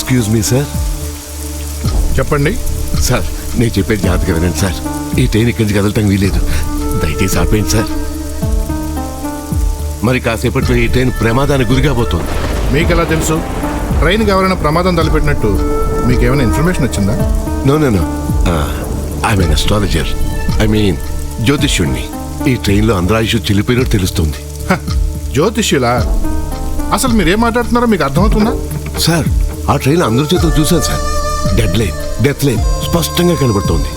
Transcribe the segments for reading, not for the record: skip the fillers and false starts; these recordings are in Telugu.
Excuse me sir. చెప్పండి సార్ నేను చెప్పేది జాగ్రత్తగా వినండి సార్. ఈ ట్రైన్ ఇక్కడి నుంచి కదలటం వీలేదు. దయచేసి ఆపేయండి సార్. మరి కాసేపట్లో ఈ ట్రైన్ ప్రమాదానికి గురి కాబోతోంది. మీకు ఎలా తెలుసు? ట్రైన్కి ఎవరైనా ప్రమాదం తలపెట్టినట్టు మీకేమైనా ఇన్ఫర్మేషన్ వచ్చిందా? No no no, I mean astrologer, I mean జ్యోతిష్యుణ్ణి. ఈ ట్రైన్లో అందరాయుషు చెల్లిపోయినట్టు తెలుస్తుంది. జ్యోతిష్యులా? అసలు మీరేం మాట్లాడుతున్నారో మీకు అర్థమవుతుందా? సార్ ఆ ట్రైన్ అందరి చేతులు చూశాను sir. Dead line, death line స్పష్టంగా కనబడుతోంది.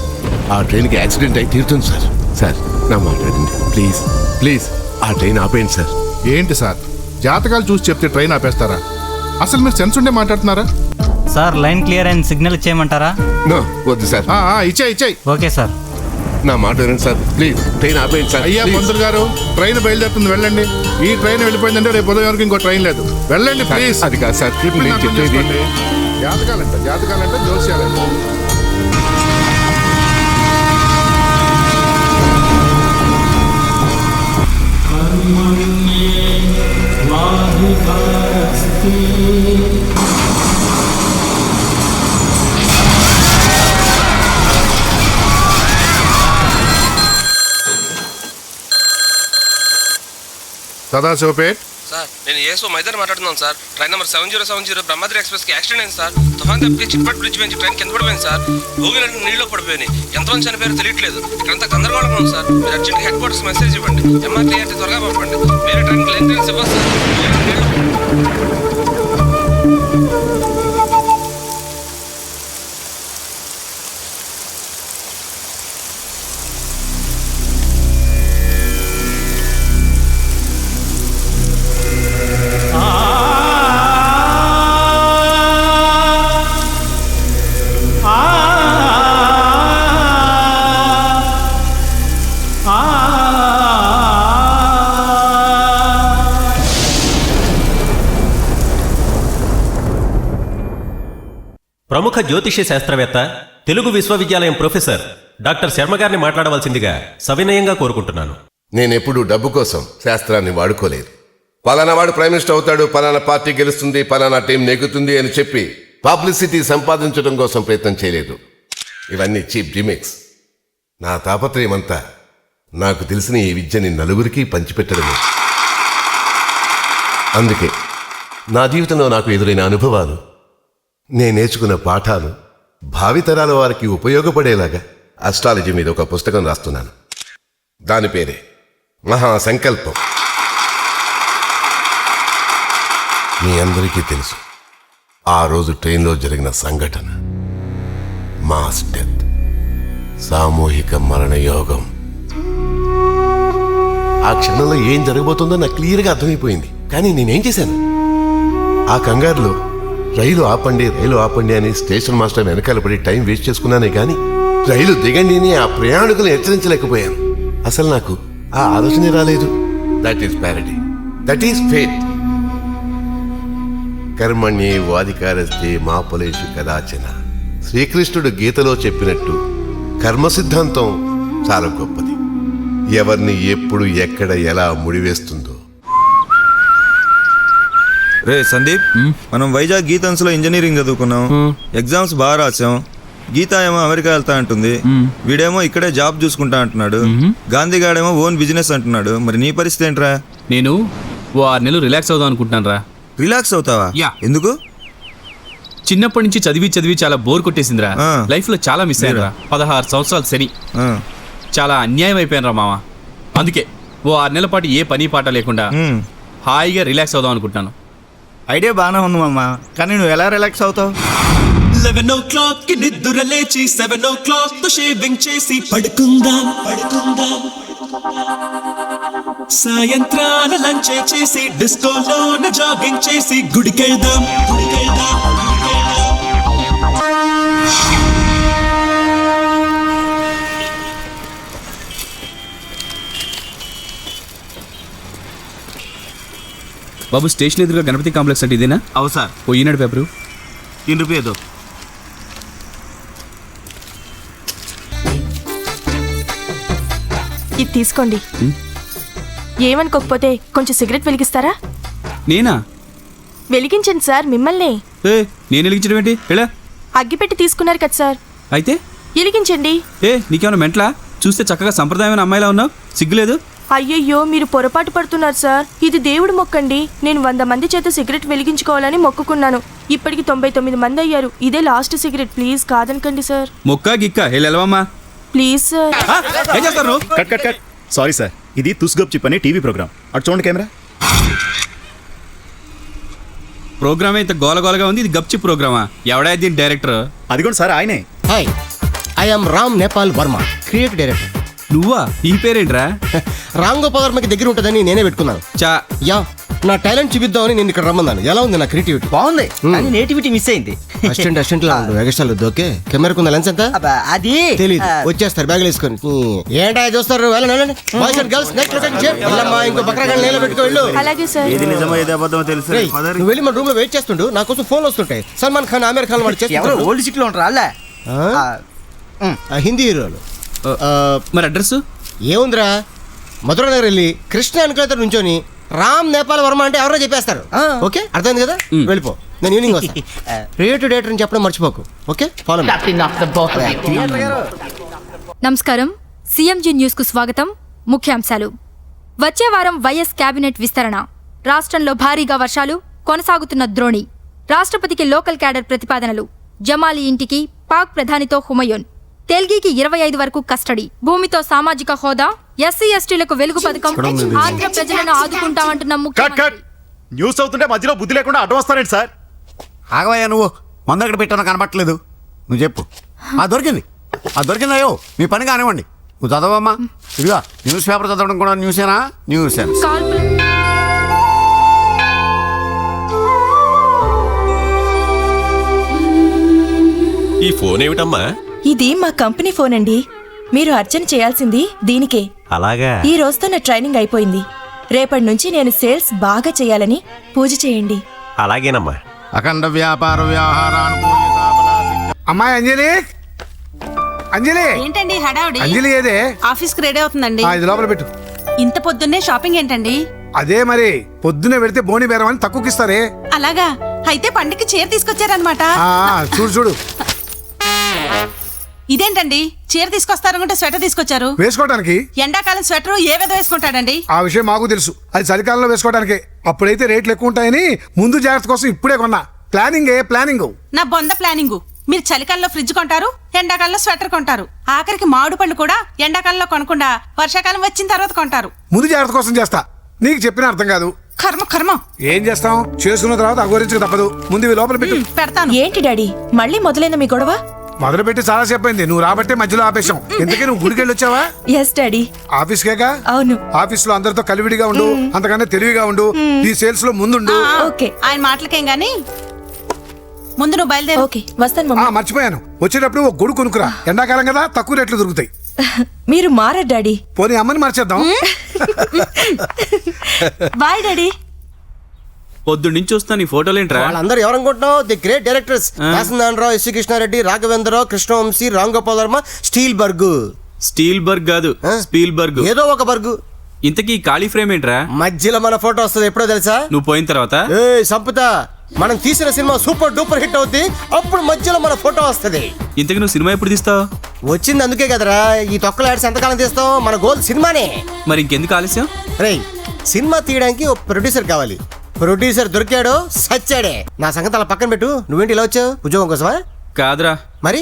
ఆ ట్రైన్కి యాక్సిడెంట్ అయి తీరుతుంది సార్. సార్ నా మాట్లాడండి ప్లీజ్ ప్లీజ్. ఆ ట్రైన్ ఆపేయండి సార్. ఏంటి సార్, జాతకాలు చూసి చెప్తే ట్రైన్ ఆపేస్తారా? అసలు మీరు సెన్స్ ఉండే మాట్లాడుతున్నారా? సార్ లైన్ క్లియర్ అయిన సిగ్నల్ ఇచ్చేయమంటారా? నో వద్దు సార్. ఇచ్చాయి. Okay sir. నా మాట వినండి సార్ ప్లీజ్. ట్రైన్ ఆపేయండి సార్. అయ్యా పంతులు గారు, ట్రైన్ బయలుదేరుతుంది, వెళ్ళండి. ఈ ట్రైన్ వెళ్ళిపోయిందంటే రేపు ఉదయం వరకు ఇంకో ట్రైన్ లేదు, వెళ్ళండి ప్లీజ్. అది కాదు సార్, నేను చెప్పేది జాతకాలంటే జోస్యాలంట. సదాశివపేట్. సార్ నేను ఏసో మైదాన్ మాట్లాడుతున్నాను సార్. ట్రైన్ నెంబర్ 7070 బ్రహ్మాద్రి ఎక్స్ప్రెస్ కి యాక్సిడెంట్ అయింది సార్. తుఫాన్ తప్పితే చిట్పట్ బ్రిడ్జ్ నుంచి ట్రైన్ కింద పడిపోయింది సార్. భోగిలన్నీ నీళ్ళు పడిపోయినాయి. ఎంతమంది చనిపోయారో తెలియట్లేదు. ఇక్కడంతా గందరగోళంగా ఉంది సార్. మీరు అర్జెంట్ హెడ్ క్వార్టర్స్ మెసేజ్ ఇవ్వండి. ఎంఆర్టీ అయితే త్వరగా పంపండి. వేరే ట్రైన్ లైన్ ట్రైన్స్ ఇవ్వాలి సార్. ప్రముఖ జ్యోతిష్య శాస్త్రవేత్త, తెలుగు విశ్వవిద్యాలయం ప్రొఫెసర్ డాక్టర్ శర్మ గారిని మాట్లాడవలసిందిగా సవినయంగా కోరుకుంటున్నాను. నేనెప్పుడు డబ్బు కోసం శాస్త్రాన్ని వాడుకోలేదు. పలానా వాడు ప్రైమ్ మినిస్టర్ అవుతాడు, పలానా పార్టీ గెలుస్తుంది, పలానా టీం నెగ్గుతుంది అని చెప్పి పబ్లిసిటీ సంపాదించడం కోసం ప్రయత్నం చేయలేదు. ఇవన్నీ చీప్ జిమిక్స్. నా తాపత్రయం అంతా నాకు తెలిసిన ఈ విద్యని నలుగురికి పంచిపెట్టడమే. అందుకే నా జీవితంలో నాకు ఎదురైన అనుభవాలు, నేను నేర్చుకున్న పాఠాలు భావితరాల వారికి ఉపయోగపడేలాగా అస్ట్రాలజీ మీద ఒక పుస్తకం రాస్తున్నాను. దాని పేరే మహాసంకల్పం. మీ అందరికీ తెలుసు ఆ రోజు ట్రైన్లో జరిగిన సంఘటన. మాస్ డెత్, సామూహిక మరణ యోగం. ఆ క్షణంలో ఏం జరగబోతుందో నాకు క్లియర్గా అర్థమైపోయింది. కానీ నేనేం చేశాను? ఆ కంగారులో రైలు ఆపండి అని స్టేషన్ మాస్టర్ వెనకాల పడి టైం వేస్ట్ చేసుకున్నానే కానీ రైలు దిగండి అని ఆ ప్రయాణికులు హెచ్చరించలేకపోయాను. అసలు నాకు ఆ ఆలోచనే రాలేదు. That is parody, that is fate. కర్మణ్యే వాధికారస్తే మా ఫలేషు కదాచన. శ్రీకృష్ణుడు గీతలో చెప్పినట్టు కర్మ సిద్ధాంతం చాలా గొప్పది. ఎవరిని ఎప్పుడు ఎక్కడ ఎలా ముడివేస్తుందో. రే సందీప్, మనం వైజాగ్ గీతాన్స్ లో ఇంజనీరింగ్ చదువుకున్నాం. ఎగ్జామ్స్ బాగా రాసాం. గీత ఏమో అమెరికా వెళ్తా అంటుంది, వీడేమో ఇక్కడే జాబ్ చూసుకుంటా అంటున్నాడు. గాంధీగాడేమో ఓన్ బిజినెస్ అంటున్నాడు. మరి నీ పరిస్థితి ఏంట్రా? నేను 6 నెలలు రిలాక్స్ అవుదాం అనుకుంటున్నాను రా. రిలాక్స్ అవుతావా? ఎందుకు? చిన్నప్పటి నుంచి చదివి చాలా బోర్ కొట్టేసిందిరా. లైఫ్ లో చాలా మిస్ అయ్యారా. 16 సంవత్సరాలు శని, చాలా అన్యాయం అయిపోయాను రా మామ. అందుకే 6 నెలల పాటు ఏ పని పాట లేకుండా హాయిగా రిలాక్స్ అవుదాం అనుకుంటున్నాను. ఐడియా బాగానే ఉంది మామ, కానీ నువ్వు ఎలా రిలాక్స్ అవుతావు? 11 o'clock కి నిద్ర లేచి 7 o'clock తో షేవింగ్ చేసి పడుకుందాం. సాయంత్రాల లంచ్ చేసి డిస్కోలోన జాగింగ్ చేసి గుడికెళ్దాం. బాబు, స్టేషన్ ఎదురుగా గణపతి కాంప్లెక్స్ అంటే ఇదేనా? అవు సార్. ఈనాడు పేపరు 3 రూపాయలు. ఇది తీసుకోండి. ఏమనుకోకపోతే కొంచెం సిగరెట్ వెలిగిస్తారా? నేనా? వెలిగించండి సార్, మిమ్మల్ని. ఏ నేను వెలిగించడం ఏంటి ఎలా అగ్గిపెట్టి తీసుకున్నారు కదా సార్, అయితే వెలిగించండి. నీకేమైనా మెంట్లా? చూస్తే చక్కగా సంప్రదాయమైన అమ్మాయిలా ఉన్నావు, సిగ్గులేదు? అయ్యయ్యో, మీరు పొరపాటు పడుతున్నారు సార్. ఇది దేవుడు మొక్కండి. నేను 100 మంది చేత సిగరెట్ వెలిగించుకోవాలని మొక్కుకున్నాను. ఇప్పటికి 99 మంది అయ్యారు. ఇదే లాస్ట్ సిగరెట్. ప్లీజ్ కాదనకండి సార్. మొక్క గిక్క వెళ్ళవమ్మా ప్లీజ్ సార్. ఏం చేస్తారు? Cut cut cut. Sorry sir, ఇది తుస్గప్ చిప్ అనే టీవీ ప్రోగ్రామ్. అటు చూడండి కెమెరా. ప్రోగ్రామ్ ఇంత గోలగోలగా ఉంది, ఇది గప్చి ప్రోగ్రామా? ఎవడా దీని డైరెక్టర్? అదిగోండి సార్, ఆయనే. Hi, I am Ram Nepal Varma, creative director. నువ్వా? ఈ పేరేంట్రా? రామ్ గోపాల్ వర్మకి దగ్గర ఉంటుందని నేనే పెట్టుకున్నాను. చా యా, నా టాలెంట్ చూపిద్దామని నేను ఇక్కడ రమ్మన్నాను. ఎలా ఉంది నా క్రియేటివిటీ? బాగుంది, కానీ నేటివిటీ మిస్ అయింది. అసిస్టెంట్ లా ఉండు, ఎగస్ట్రాలు ఓకే. కెమెరాకు ఉన్న లెన్స్ ఎంత అది తెలీదు. వచ్చేస్తారు బ్యాగులు వేసుకొని. ఏంటా చూస్తారు? వెళ్ళండి boys and girls, next rotation చేయండి. వెళ్ళమ్మా, ఇంకో పక్కన నీళ్ళ పెట్టుకో వెళ్ళు. అలాగే సార్. ఏది నిజమో ఏది అబద్ధమో తెలుసు. రేయ్, నువ్వు వెళ్ళి మన రూమ్ లో వెయిట్ చేస్తుండు. నా కోసం ఫోన్లు వస్తుంటాయి. సల్మాన్ ఖాన్, ఆమీర్ ఖాన్ వాడు ఎవరు చేస్తారు. ఓల్డ్ సిటీలో ఉంటారా అలా? హిందీ హీరోలు. మరి అడ్రస్ ఏముందిరా, మధుర నగర్ వెళ్ళి కృష్ణ అనుకూలత నుంచొని రామ్ నేపాల్ వర్మ అంటే ఎవరో చెప్పేస్తారు. ఓకే, అర్థమైంది కదా? వెళ్ళిపో, నేను ఈవినింగ్ వస్తాను. క్రియేటివ్ డైరెక్టర్ అని చెప్పడం మర్చిపోకు. Okay, follow. నమస్కారం, సిఎంజి న్యూస్ కు స్వాగతం. ముఖ్యాంశాలు: వచ్చే వారం వైఎస్ కేబినెట్ విస్తరణ, రాష్ట్రంలో భారీగా వర్షాలు, కొనసాగుతున్న ద్రోణి, రాష్ట్రపతికి లోకల్ క్యాడర్ ప్రతిపాదనలు, జమాలి ఇంటికి పాక్ ప్రధానితో హుమయూన్, తెల్గీకి 25 వరకు కస్టడీ, భూమితో సామాజిక హోదా, ఎస్సీ ఎస్టీలకు వెలుగు పథకం, ఆంధ్ర ప్రజలను ఆదుకుంటామంటున్న ముఖ్యమంత్రి. న్యూస్ అవుతుంటే మధ్యలో బుద్ధి లేకుండా అడ్డు వస్తారేంటి సార్? ఆగవయ్యా, నువ్వు మందు ఎక్కడ పెట్టానో కనబట్టలేదు. నువ్వు చెప్పు. దొరికిందయ్యో, మీ పని కానివ్వండి. నువ్వు చదవమ్మా. ఇదిగా న్యూస్ పేపర్ చదవడం కూడా న్యూసేనా? న్యూస్ కాల్పులు ఈ ఫోన్ ఏమిటమ్మా? ఇది మా కంపెనీ ఫోన్ అండి. మీరు అర్చన చేయాల్సింది దీనికే. అలాగా? ఈ రోజుతో నా ట్రైనింగ్ అయిపోయింది. రేపటి నుంచి నేను సేల్స్ బాగా చేయాలని పూజ చేయండి. అలాగేనమ్మా. అఖండ వ్యాపార వ్యవహారాలు. అమ్మాయి అంజలి, అంజలి. ఏంటండి హడావుడి? అంజలి ఏదే? ఆఫీస్ కి రెడీ అవుతుందండి. ఇది లోపల పెట్టు. ఇంత పొద్దున్నే షాపింగ్ ఏంటండి? అదే మరి, పొద్దున్నే పెడితే బోని బేరం అని తక్కువకి ఇస్తారే. అలాగా? అయితే పండుగకి చీర తీసుకొచ్చారనమాట. చూడు చూడు. ఇదేంటండి, చీర తీసుకొస్తారనుకుంటే స్వెటర్ తీసుకొచ్చారు. వేసుకోవడానికి. ఎండాకాలం స్వెటర్ ఏ విధంగా వేసుకుంటాడండి? ఆ విషయం మాకు తెలుసు. అది చలికాలంలో వేసుకోవడానికే. అప్పుడైతే రేట్లు ఎక్కువ ఉంటాయని ముందు జాగ్రత్త కోసం ఇప్పుడే కొన్నా. ప్లానింగ్. నా బొంద ప్లానింగ్. మీరు చలికాలంలో ఫ్రిడ్జ్ కొంటారు, ఎండాకాలంలో స్వెటర్ కొంటారు. ఆఖరికి మామిడి పళ్ళు కూడా ఎండాకాలంలో కొనకుండా వర్షాకాలం వచ్చిన తర్వాత కొంటారు. ముందు జాగ్రత్త కోసం చేస్తా. నీకు చెప్పిన అర్థం కాదు. కర్మ. ఏం చేస్తాం, చేసుకున్న తర్వాత అగోరించక తప్పదు. ముందు ఇవి లోపల పెట్టు. పెడతాను. ఏంటి డాడీ, మళ్ళీ మొదలైన మీ గొడవ? మొదలు పెట్టి చాలా సేపు అయింది. నువ్వు రాబట్టే మధ్యలో ఆపేశాం. ఇంతకీ నువ్వు గుడికి వెళ్ళి వచ్చావా? Yes daddy. ఆఫీస్ కేగా? అవును. ఆఫీస్ లో అందరితో కలివిడిగా ఉండు, అంతకన్నా తెలివిగా ఉండు. ఈ సేల్స్ లో ముందుండు. ఓకే. ఆయన మాటలకేం గానీ ముందు నువ్వు బయలుదేరు. ఓకే, వస్తాను. మర్చిపోయాను, వచ్చేటప్పుడు ఒక గొడుగు కొనుక్కురా. ఎండాకాలం కదా, తక్కువ రేట్లు దొరుకుతాయి. మీరు మారా డాడీ. పోనీ అమ్మని మార్చేద్దాం. Bye daddy. పొద్దున్న నుంచి చూస్తా నీ ఫోటోలు ఏంట్రా? వాళ్ళందరూ ఎవరనుకుంటున్నావు? The great directors. Dasari Narayana Rao, S V Krishna Reddy, Raghavendra Rao, Krishna Vamsi, Ram Gopal Varma, Steelberg కాదు, స్పీల్ బర్గ్. ఏదో ఒక బర్గు. ఇంతకీ ఖాళీ ఫ్రేమ్ ఏంట్రా? మధ్యలో మన ఫోటో వస్తుంది. ఎప్పుడో తెలుసా? నువ్వు పోయిన తర్వాత. సంపుతా, మనం తీసిన సినిమా సూపర్ డూపర్ హిట్ అవుద్ది. అప్పుడు మధ్యలో మన ఫోటో వస్తుంది. ఇంతకీ నువ్వు సినిమా ఎప్పుడు తీస్తావు? వచ్చింది అందుకే కదరా ఈ తొక్కల యాడ్స్ ఎంతకాలం తీస్తాం. మన గోల్ సినిమానే. మరి ఇంకెందుకు ఆలస్యం? రేయ్, సినిమా తీయడానికి ఒక ప్రొడ్యూసర్ కావాలి. ప్రొడ్యూసర్ దొరికాడు, సచ్చాడే. నా సంగతి అలా పక్కన పెట్టు. నువ్వేంటి ఇలా వచ్చావు? ఉద్యోగం కోసమా? కాదురా, మరి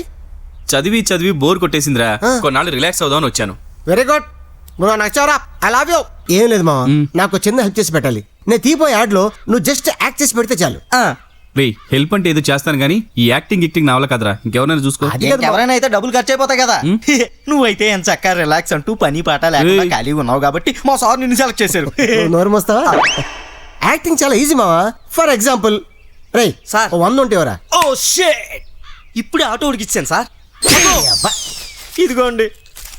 చదివి బోర్ కొట్టేసిందిరా. కొన్నాళ్ళు రిలాక్స్ అవుదామని వచ్చాను. వెరీ గుడ్, నువ్వు నచ్చావురా. I love you. ఏం లేదు మామ, నాకు చిన్న హెల్ప్ చేసి పెట్టాలి. నేను తీపోయే యాడ్ లో నువ్వు జస్ట్ యాక్ట్ చేసి పెడితే చాలు. రే, హెల్ప్ అంటే ఏదో చేస్తాను కానీ ఈ యాక్టింగ్ నా వల్ల కదరా. ఇంకెవరైనా చూసుకో. ఎవరైనా అయితే డబ్బులు ఖర్చు అయిపోతాయి కదా. నువ్వైతే ఎంత చక్కగా రిలాక్స్ అంటూ పని పాట లేకుండా ఖాళీగా ఉన్నావు కాబట్టి మా సార్ నిన్ను సెలెక్ట్ చేశారు. నోరు మోస్తావా? యాక్టింగ్ చాలా ఈజీ మావా. ఫర్ ఎగ్జాంపుల్, రే సార్ 100 ఉంటేవరా. ఓ షిట్, ఇప్పుడే ఆటో ఉడికిచ్చాను సార్. ఇదిగోండి.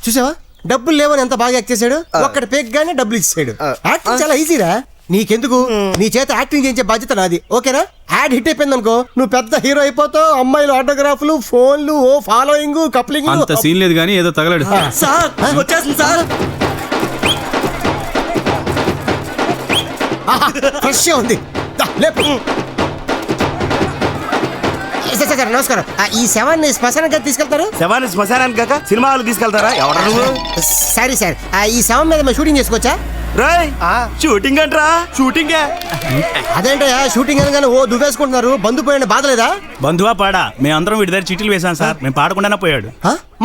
చూసావా, డబ్బులు లేవని ఎంత బాగా యాక్ట్ చేశాడు. ఒక్కడి పేగ్గానే డబ్బులు ఇచ్చాడు. యాక్టింగ్ చాలా ఈజీరా. నీకెందుకు, నీ చేత యాక్టింగ్ చేయించే బాధ్యత నాది. ఓకేనా? యాడ్ హిట్ అయిపోయింది అనుకో, నువ్వు పెద్ద హీరో అయిపోతావు. అమ్మాయిలు ఆటోగ్రాఫ్లు, ఫోన్లు, ఓ ఫాలోయింగ్, కప్లింగ్. అంత సీన్ లేదు కానీ ఏదో తగలడు. సార్ వచ్చేస్తుంది సార్. ఫ్రెష్ ఉంది. లేపు. నమస్తే సార్ నమస్కారం. ఈ శవాన్ని శ్మశానానికి తీసుకెళ్తారు? శవాన్ని శ్మశానానికి కాక సినిమా హాల్ తీసుకెళ్తారా? ఎవడ నువ్వు? సారీ సార్, ఈ శవం మీద మేము షూటింగ్ చేసుకోవచ్చా? రాయ్ షూటింగ్ అంటరా? షూటింగ్ అదేంటయ్యా షూటింగ్ అనగానే ఓ దువ్వేసుకుంటున్నారు, బంధు పోయిన బాధ లేదా? బంధువా పాడా మేమందరం వీడి దగ్గర చీటీలు వేసాం సార్, మేము పాడకుండానే పోయాడు.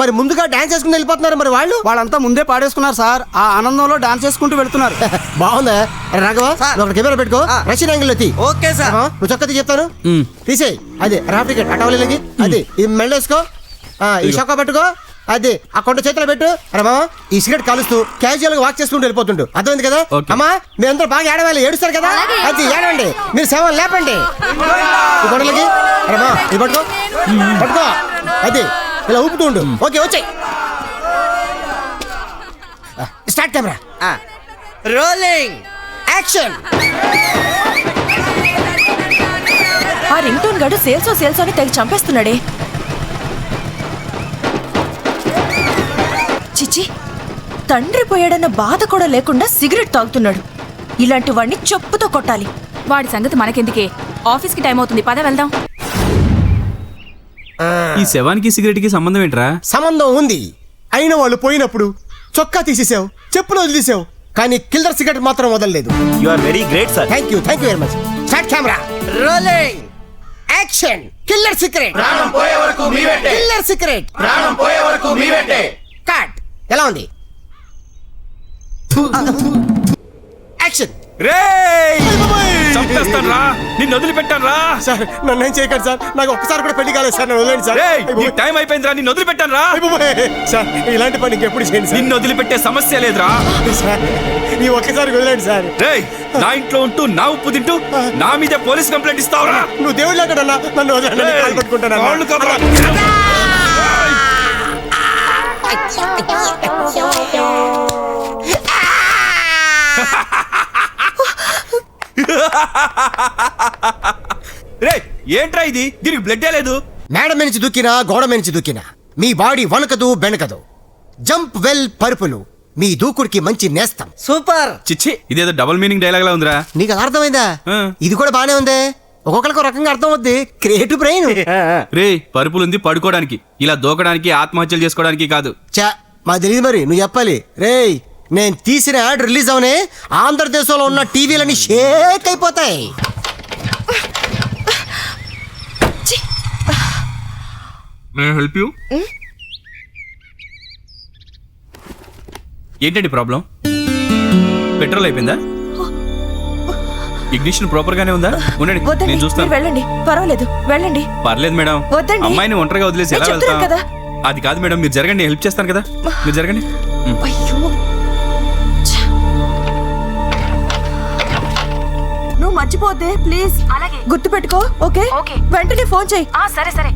మరి ముందుగా డాన్స్ చేసుకుని వెళ్ళిపోతున్నారు, మరి వాళ్ళంతా ముందే పాడేసుకున్నారు సార్. ఆ ఆనందంలో డాన్స్ చేసుకుంటూ వెళ్తున్నారు. బాగుందా రాఘవ? ఒక కెమెరా పెట్టుకో, రష్యన్ యాంగిల్ ఎత్తి. Okay sir. నువ్వు చక్కగా చెప్తాను, తీసేయి. అదే రాఫ్ టికెట్ అటవలేకి, అది ఇది మెళ్ళేసుకో, ఈ చొక్కా పెట్టుకో, అది ఆ కొండ చేతిలో పెట్టు. రమా ఈ సిగరెట్ కాలుస్తూ క్యాజువల్ గా వాక్ చేసుకుంటూ వెళ్ళిపోతుండు, అర్థమైంది కదా? అమ్మా మీరందరూ బాగా ఏడవాలి, ఏడుస్తారు కదా, అది ఏడవండి. మీరు శవం లేపండి ఈ కొండలకి. రమా ఇది పట్టుకో పట్టుకో, అది ఇలా ఊపుతూ ఉండు. ఓకే వచ్చాయి, స్టార్ట్ కెమెరా, రోలింగ్ యాక్షన్. ఆ రింగ్ టోన్ గడు సేల్స్ అని తెగ చంపేస్తున్నాడే. చిచి, తండ్రి పోయాడన్న బాధ కూడా లేకుండా సిగరెట్ తాగుతున్నాడు. ఇలాంటి వాడిని చెప్పుతో కొట్టాలి. వాడి సంగతి మనకెందుకే, ఆఫీస్కి టైం అవుతుంది, పద వెళ్దాం. ఈ శవానికి సిగరెట్ కి సంబంధం ఏంట్రా? సంబంధం ఉంది. అయిన వాళ్ళు పోయినప్పుడు చొక్కా తీసేసావు, చెప్పులు వదిలేసావు, కానీ కిల్లర్ సిగరెట్ మాత్రం వదలలేదు. You are very great sir. Thank you very much. Start camera, rolling action. Killer cigarette, ప్రాణం పోయే వరకు మీ వెంటే. కిల్లర్ సిగరెట్, ప్రాణం పోయే వరకు మీ వెంటే. కట్. ఎలా ఉంది? యాక్షన్. చంపేస్తాను రా, నిన్ను వదిలిపెట్టాను రా. సార్ నన్ను ఏం చేయకండి సార్, నాకు ఒక్కసారి కూడా పెళ్లి కాలేదు సార్, నన్ను వదిలేండి సార్. టైం అయిపోయింది రా, నిన్ను వదిలిపెట్టాను రా. సార్ ఇలాంటి పని ఇంకెప్పుడు చేయండి సార్. నిన్ను వదిలిపెట్టే సమస్య లేదురా. సార్ ఈ ఒక్కసారి వదిలేండి సార్. రేయ్, నా ఇంట్లో ఉంటూ నా ఉప్పు తింటూ నా మీద పోలీస్ కంప్లైంట్ ఇస్తావురా? నువ్వు దేవుళ్ళు అంటాడన్నా, నన్ను వదిలేండి, కాలు పట్టుకుంటాను. కాళ్ళు కదరా. రేయ్, ఏంట్రా ఇది? దీనికి బ్లడ్ లేదు. మేడ నుంచి దూకినా గోడ నుంచి దూకినా మీ బాడీ వణకదు బెణకదు. జంప్ వెల్ పరుపులు మీ దూకుడికి మంచి నేస్తం. సూపర్. చిచ్చి, ఇదేదో డబుల్ మీనింగ్ డైలాగ్ లా ఉందిరా. నీకు అది అర్థమైందా? ఇది కూడా బానే ఉంది, ఒక్కొక్కరికి ఒక రకంగా అర్థం అవుద్ది. Creative brain. రే, పరుపులుంది పడుకోవడానికి, ఇలా దూకడానికి ఆత్మహత్యలు చేసుకోవడానికి కాదు. చా మా తెలియదు, మరి నువ్వు చెప్పాలి. రేయ్ నేను తీసిన యాడ్ రిలీజ్ అవనే ఆంధ్రదేశంలో ఉన్న టీవీలన్నీ షేక్ అయిపోతాయి. May help you? ఏంటండి ప్రాబ్లం? పెట్రోల్ అయిపోయిందా? ఇగ్నిషన్ ప్రాపర్ గానే ఉందా? ఉండండి, వద్దండి, నేను చూస్తాను. మీరు వెళ్ళండి, పర్వాలేదు వెళ్ళండి. పర్లేదు మేడం, వద్దండి. అమ్మాయిని ఒంటరిగా వదిలేసి ఎలా నేను చెప్తున్నాను వెళ్తాం? కదా. అది కాదు మేడం, మీరు జరగండి, హెల్ప్ చేస్తాను కదా, మీరు జరగండి. అయ్యో, ఛ. నువ్వు మర్చిపోద్దే ప్లీజ్. అలాగే గుర్తు పెట్టుకో. ఓకే వెంటనే ఫోన్ చేయి. సరే సరే.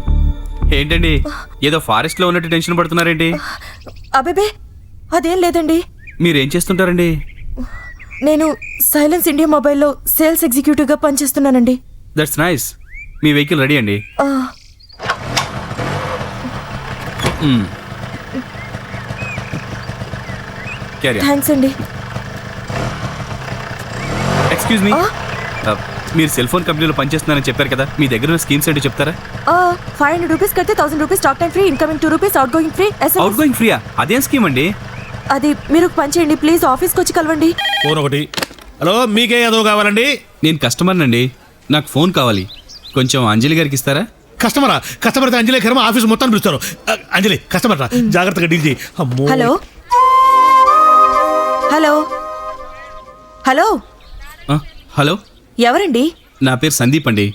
ఏంటండి, ఏదో ఫారెస్ట్ లో ఉన్నట్టు టెన్షన్ పడుతున్నారేంటి? అబేబే అదేం లేదండి. మీరేం చేస్తుంటారండి? నేను సైలెన్స్ ఇండియా మొబైల్లో సేల్స్ ఎగ్జిక్యూటివ్ గా పనిచేస్తున్నానండి. That's nice. మీ వెహికల్ రెడీ అండి. థ్యాంక్స్ అండి. ఎక్స్క్యూజ్ మీ, మీరు సెల్ ఫోన్ కంపెనీలో పనిచేస్తున్నారని చెప్పారు కదా, మీ దగ్గర ఉన్న స్కీమ్స్ ఏంటో చెప్తారా? 500 రూపీస్ కడితే 1000 rupees talk time free, incoming 2 rupees, outgoing free. Outgoing ఫ్రీయా? అదేం స్కీమ్ అండి? అది మీరు ఒక పని చేయండి ప్లీజ్, ఆఫీస్కి వచ్చి కలవండి. ఫోన్ ఒకటి. హలో, మీకే ఏదో కావాలండి? నేను కస్టమర్ అండి, నాకు ఫోన్ కావాలి, కొంచెం అంజలి గారికి ఇస్తారా? కస్టమరా? కస్టమర్ అయితే అంజలి కర్మ ఆఫీస్ మొత్తం పిలుస్తారు. అంజలి కస్టమర్ రా, జాగ్రత్తగా డీల్ చేయి. అమ్మో. హలో హలో హలో హలో, ఎవరండి? నా పేరు సందీప్ అండి,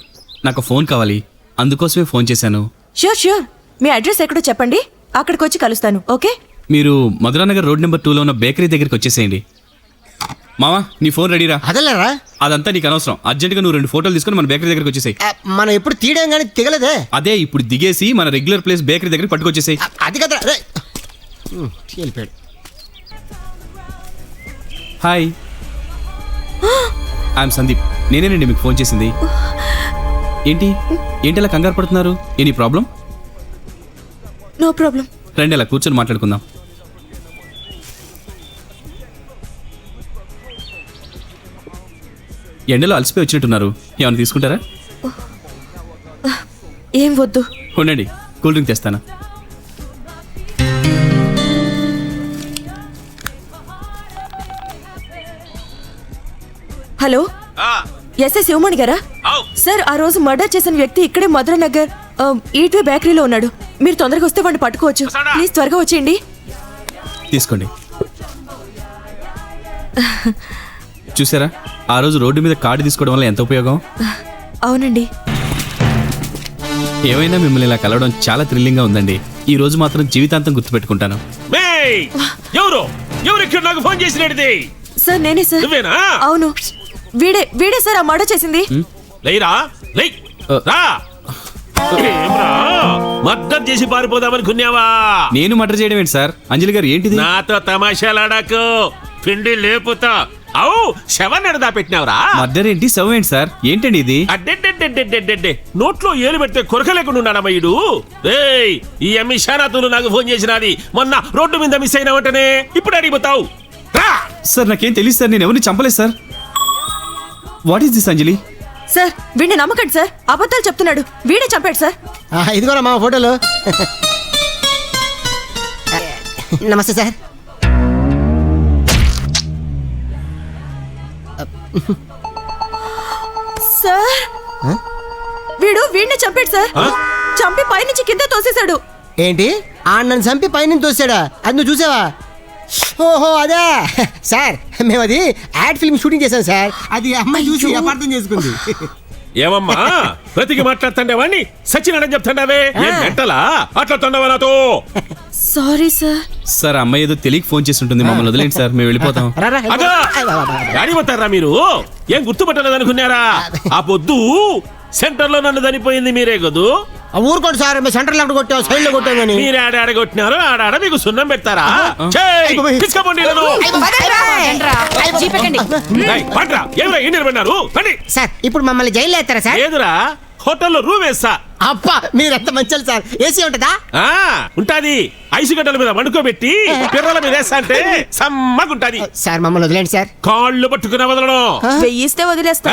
నాకు ఫోన్ కావాలి, అందుకోసమే ఫోన్ చేశాను. ష్యూర్ మీ అడ్రస్ ఎక్కడో చెప్పండి, అక్కడికి వచ్చి కలుస్తాను. ఓకే, మీరు మధురానగర్ రోడ్ నెంబర్ 2లో ఉన్న బేకరీ దగ్గరికి వచ్చేసేయండి. మావా, నీ ఫోన్ రెడీరా? అదలేరా, అదంతా నీకు అనవసరం. అర్జెంట్గా నువ్వు 2 ఫోటోలు తీసుకొని మన బేకరీ దగ్గరికి వచ్చేసాయి. మనం ఎప్పుడు తీయడం కానీ తెగలేదే. అదే ఇప్పుడు దిగేసి మన రెగ్యులర్ ప్లేస్ బేకరీ దగ్గరికి పట్టుకొచ్చేసాయి. అది కదా. వెళ్ళిపోయాడు. హాయ్, ఐఎమ్ సందీప్, నేనేనండి మీకు ఫోన్ చేసింది. ఏంటి అలా కంగారు పడుతున్నారు? Any problem? No problem. రండి, అలా కూర్చొని మాట్లాడుకుందాం. ఎండలో అలసిపోయి వచ్చినట్టున్నారు, ఏమైనా తీసుకుంటారా? ఏం వద్దు. ఉండండి, కూల్ డ్రింక్ తెస్తాను. హలో, ఎస్ఐ శివమణి గారా? సార్, ఆ రోజు మర్డర్ చేసిన వ్యక్తి ఇక్కడే మధుర నగర్ ఈట్వే బేకరీలో ఉన్నాడు. మీరు తొందరగా వస్తే వాడిని పట్టుకోవచ్చు. ప్లీజ్ త్వరగా వచ్చేయండి. తీసుకోండి. చూసారా, ఆ రోజు రోడ్డు మీద కార్డు తీసుకోవడం వల్ల ఎంత ఉపయోగం. అవునండి. ఏమైనా మిమ్మల్ని ఇలా కలవడం చాలా థ్రిల్లింగ్ గా ఉందండి. ఈ రోజు మాత్రం జీవితాంతం గుర్తుపెట్టుకుంటాను. నాకు ఫోన్ చేసినది సార్, నేనే సార్. అవును, వీడే సార్ ఆ మర్డర్ చేసింది. మర్డర్ చేసి పారిపోదామనుకున్నావా? నేను మర్డర్ చేయడం ఏంటి సార్? అంజలి గారు ఏంటిది? నాతో తమాషాలాడాకు, పిండి లేపుతా. అవు శవాన్ని ఎడదా పెట్టినావురా? మర్డర్ ఏంటి, శవం ఏంటి సార్? ఏంటండి ఇది? అడ్డెడ్డెడ్డెడ్డెడ్డెడ్డె నోట్లో ఏలు పెడితే కొరక లేకుండా ఉన్నాడమ్మయుడు. ఈ అమ్మి షారాతులు నాకు ఫోన్ చేసినది. మొన్న రోడ్డు మీద మిస్ అయిన వెంటనే ఇప్పుడు అడిగిపోతావు. సార్, నాకేం తెలియదు సార్. నేను ఎవరిని చంపలేదు sir. What is this Anjali? Sir, వీడిని నమ్మకండి సార్, అబద్ధాలు చెప్తున్నాడు. వీడే చంపాడు సార్. ఇదిగోరా మా ఫోటోలు. నమస్తే సార్. సార్, వీడిని చంపాడు సార్. చంపి పైనుంచి కింద తోసేశాడు. ఏంటి, నన్ను చంపి పైన తోసాడా? అది నువ్వు చూసావా? ఓహో, అదే సార్, మేము అది యాడ్ ఫిల్మ్ షూటింగ్ చేశాం సార్. అది అమ్మాయి చూసి అపార్థం చేసుకుంది. ఏమమ్మా ప్రతికి మాట్లాడుతుండేవాడిని సచినని చెప్తాండవే? మెంటలా అట్లా తండవా నాతో? Sorry sir. సార్, అమ్మాయి ఏదో తెలియక ఫోన్ చేసి ఉంటుంది. మమ్మల్ని వదిలేండి సార్, మేము వెళ్ళిపోతాం. అడిగిపోతారా మీరు? ఏం గుర్తుపట్టలేదు అనుకున్నారా? ఆ పొద్దు సెంటర్ లో నన్ను చనిపోయింది మీరే కదూ? ఊరుకోండి సార్, మేము సెంటర్ లో కొట్టాం, సైడ్ లో కొట్టాం. కానీ మీరు ఆడ కొట్టినారు, ఆడ మీకు సున్నం పెడతారా? సార్, ఇప్పుడు మమ్మల్ని జైల్లో వేస్తారా సార్? ఏదురా, హోటల్లో రూమ్ వేస్తా. అబ్బా, మీరు ఎంత మంచి సార్. ఏసీ ఉంటుందా? ఉంటాది. ఐసు గడ్డల మీద వండుకోబెట్టి పిర్రల మీద వేస్తా అంటే సమ్మగుంటది. సార్, మమ్మల్ని వదిలేండి సార్. కాళ్ళు పట్టుకునే వదలడం. వెయ్యిస్తే వదిలేస్తా.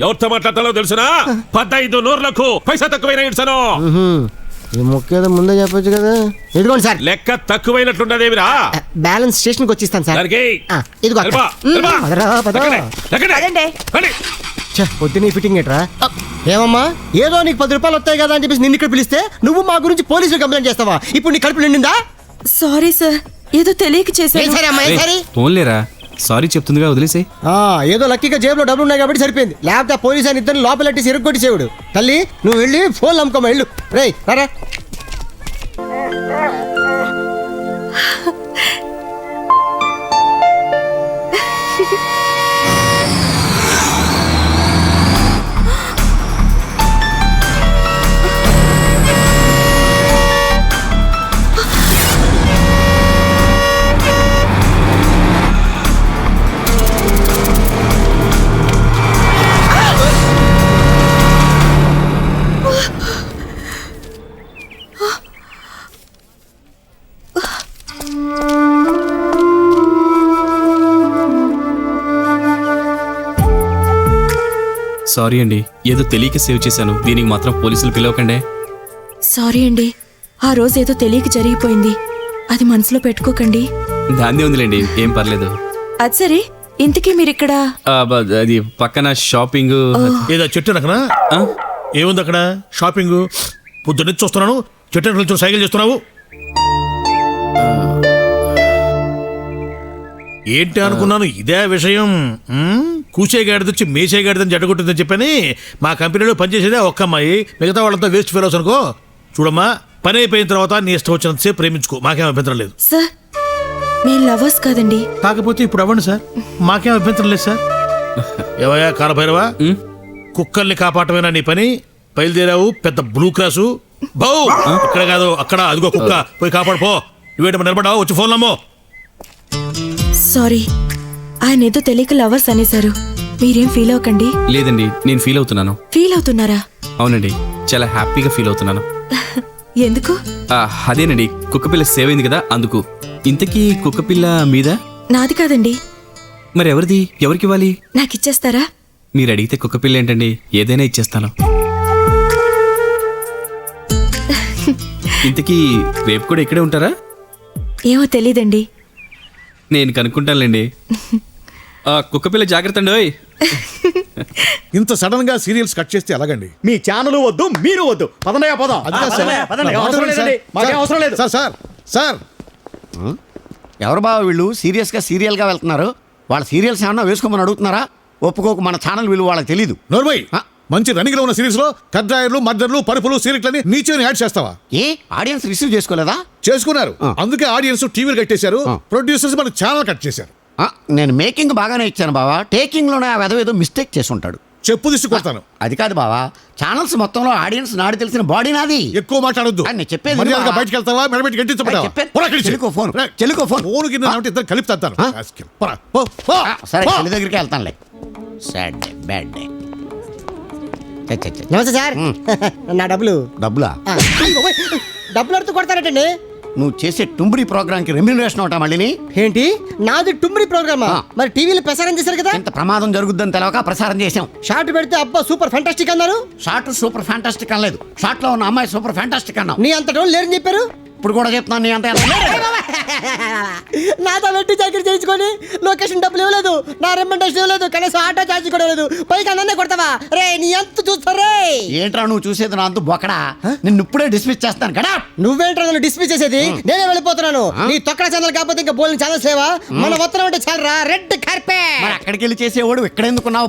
ఎవరితో మాట్లాడతాలో తెలుసునా? 15 నూర్లకు పైసా తక్కువైన ఇడ్సను. ఈ మొక్కేదో ముందే చెప్పొచ్చు కదా. ఇదిగోండి సార్. లెక్క తక్కువైనట్లుండదేమిరా? బ్యాలెన్స్ స్టేషన్ కి వచ్చిస్తాను సార్. ఇదిగో పొద్దున్న ఫిట్టింగ్ ఏట్రా? ఏమమ్మా, ఏదో నీకు 10 రూపాయలు వస్తాయి కదా అని చెప్పేసి నిన్ను ఇక్కడ పిలిస్తే నువ్వు మా గురించి పోలీసులు కంప్లైంట్ చేస్తావా? ఇప్పుడు నీ కడుపు నిండిందా? సారీ సార్, ఏదో తెలియక చేశాను. ఫోన్లేరా, సారీ చెప్తుందిగా, వదిలేసే. ఏదో లక్కీగా జేబులో డబ్బులు ఉన్నాయి కాబట్టి సరిపోయింది. లేకపోతే పోలీసు అని ఇద్దరు లోపలెట్టి సిరుగొట్టి చేవుడు. తల్లి, నువ్వు వెళ్ళి ఫోన్ అమ్ముకోమా, వెళ్ళు. రేయ్ రారా. సారీ అండి, ఏదో తెలియక సేవ్ చేశాను. దీనికి మాత్రం పోలీసులు పిలవకండి. సారీ అండి, ఆ రోజు ఏదో తెలియక జరిగిపోయింది. అది మనసులో పెట్టుకోకండి. దాన్నే ఉందిలేండి, ఏం పర్లేదు. అది సరే, ఇంతకీ మీరు ఇక్కడ? అది పక్కన షాపింగ్. ఏదో చెట్టు రకనా? ఏముంది అక్కడ? షాపింగ్. పొద్దున్న చూస్తున్నాను, చెట్టు సైకిల్ చేస్తున్నావు. ఏంటి అనుకున్నాను, ఇదే విషయం. కూచేగాడిదొచ్చి మేసేగాడిదని జడగొట్టిందని చెప్పని మా కంపెనీలో పనిచేసేదే ఒక్క అమ్మాయి. మిగతా వాళ్ళంతా వేస్ట్ ఫెలోస్ అనుకో. చూడమ్మా, పని అయిపోయిన తర్వాత నీ ఇష్టం వచ్చినంతసేపు ప్రేమించుకో, మాకేం అభ్యంతరం లేదు. సార్, మేము లవర్స్ కాదండి. కాకపోతే ఇప్పుడు అవ్వండి సార్, మాకేం అభ్యంతరం లేదు సార్. ఏవయ్యా కాలభైరవా, కుక్కల్ని కాపాడమేనా నీ పని? బయలుదేరావు పెద్ద బ్లూ క్రాసు. బౌ, ఇక్కడ కాదు అక్కడ, అదిగో కుక్క, పోయి కాపాడుపో. నువ్వేటమ్మా నిలబడ్డావు, వచ్చి ఫోన్ నమ్మో. సారీ, ఆయన ఏదో తెలియక లవర్స్ అనేశారు. మీరేం ఫీల్ అవ్వకండి. లేదండి, నేను ఫీల్ అవుతున్నాను. ఫీల్ అవుతున్నారా? అవునండి, చాలా హ్యాపీగా ఫీల్ అవుతున్నాను. ఎందుకు? అదేనండి, కుక్కపిల్ల సేవ్ అయింది కదా, అందుకు. ఇంతకీ కుక్కపిల్ల మీద? నాది కాదండి. మరి ఎవరిది? ఎవరికి ఇవ్వాలి? నాకు ఇచ్చేస్తారా? మీరు అడిగితే కుక్కపిల్ల ఏంటండి, ఏదైనా ఇచ్చేస్తాను. ఇంతకీ రేపు కూడా ఇక్కడే ఉంటారా? ఏమో తెలీదండి. నేను కనుక్కుంటానులేండి. కుక్కపిల్ల జాగ్రత్త అండి. ఓయ్ ఇంత సడన్ గా సీరియల్స్ కట్ చేస్తే ఎలాగండి? మీ ఛానల్ వద్దు, మీరు వద్దు. పదనయ్య పదం. అది కాదు సార్. మాకేం అవసరం లేదు. సార్ సార్ సార్ ఎవరు బావ వీళ్ళు సీరియస్గా సీరియల్గా వెళ్తున్నారు? వాళ్ళ సీరియల్స్ ఏమన్నా వేసుకోమని అడుగుతున్నారా? ఒప్పుకోకు, మన ఛానల్ విలువ వాళ్ళకి తెలీదు. నోర్మయ్, మంచి రన్నింగ్ లో ఉన్న సిరీస్ లో కడ్రాయర్లు, మర్డర్లు, పరుపులు, సీరియట్లని నీచని యాడ్ చేస్తావా? ఏ ఆడియన్స్ రిసీవ్ చేసుకోలేదా? చేసుకున్నారు. అందుకే ఆడియన్స్ టీవీలు కట్టేశారు, ప్రొడ్యూసర్స్ మన ఛానల్ కట్ చేశారు. నేను మేకింగ్ బాగానే ఇచ్చాను బావా, టేకింగ్ లోనే ఆ ఏదో మిస్టేక్ చేసి ఉంటాడు. చెప్పు తీసి కొడతాను. అది కాదు బావా, ఛానల్స్ మొత్తంలో ఆడియన్స్ నాడు తెలిసిన బాడీ నాది. ఎక్కువ మాట్లాడొద్దు. నేను చెప్పేది మర్యాదగా బయటికి వెళ్తావా, మెడబెట్టి చెలుకో ఫోన్ ఫోన్ కింద ఇద్దరు కలిపి తద్దాను. సరే చెల్లి దగ్గరికి వెళ్తానులే. Sad day, bad day. నమస్తే సార్. నా డబ్బులా డబ్బులు అడుతూ కొడతారటండి. నువ్వు చేసే టుంబురి ప్రోగ్రామ్ కి రెమ్యూనరేషన్ అవుతా మళ్ళీ. ఏంటి నాది టుమ్మిడి ప్రోగ్రామా? మరి టీవీలో ప్రసారం చేశారు కదా. ఎంత ప్రమాదం జరుగుద్దని తెలవక ప్రసారం చేశాం. షార్ట్ పెడితే అబ్బా సూపర్ ఫ్యాంటాస్టిక్ అన్నారు. షార్ట్ సూపర్ ఫ్యాంటాస్టిక్ అనలేదు, షార్ట్ లో ఉన్న అమ్మాయి సూపర్ ఫ్యాంటాస్టిక్ అన్నావు. నీ అంత డోన్ లేరని చెప్పారు. ఇప్పుడు కూడా చెప్తున్నాను, నీ అంత నాతో వెట్టి చాకరీ చేయించుకొని లొకేషన్ డబ్బులు ఇవ్వలేదు, నా రెమ్యూనరేషన్ ఇవ్వలేదు, కనీసం ఆటో ఛార్జ్ కూడా ఇవ్వలేదు. పైగా నన్నే కొడతావా? రే నీ ఎంత చూస్తారే. ఏంట్రా నువ్వు చూసేది? నా అంత బొక్కడా, నిన్ను ఇప్పుడే డిస్మిస్ చేస్తాను కదా. నువ్వేంట్రా నన్ను డిస్మిస్ చేసేది? నేనే వెళ్ళిపోతున్నాను. నీ తొక్కల ఛానల్ కాకపోతే ఇంకా బోల్ని ఛానల్స్ లేవా? మన వత్తనం అంటే చాలరా రెడ్ కార్పెట్. మరి అక్కడికి వెళ్ళి చేసేవాడు ఇక్కడ ఎందుకున్నావు?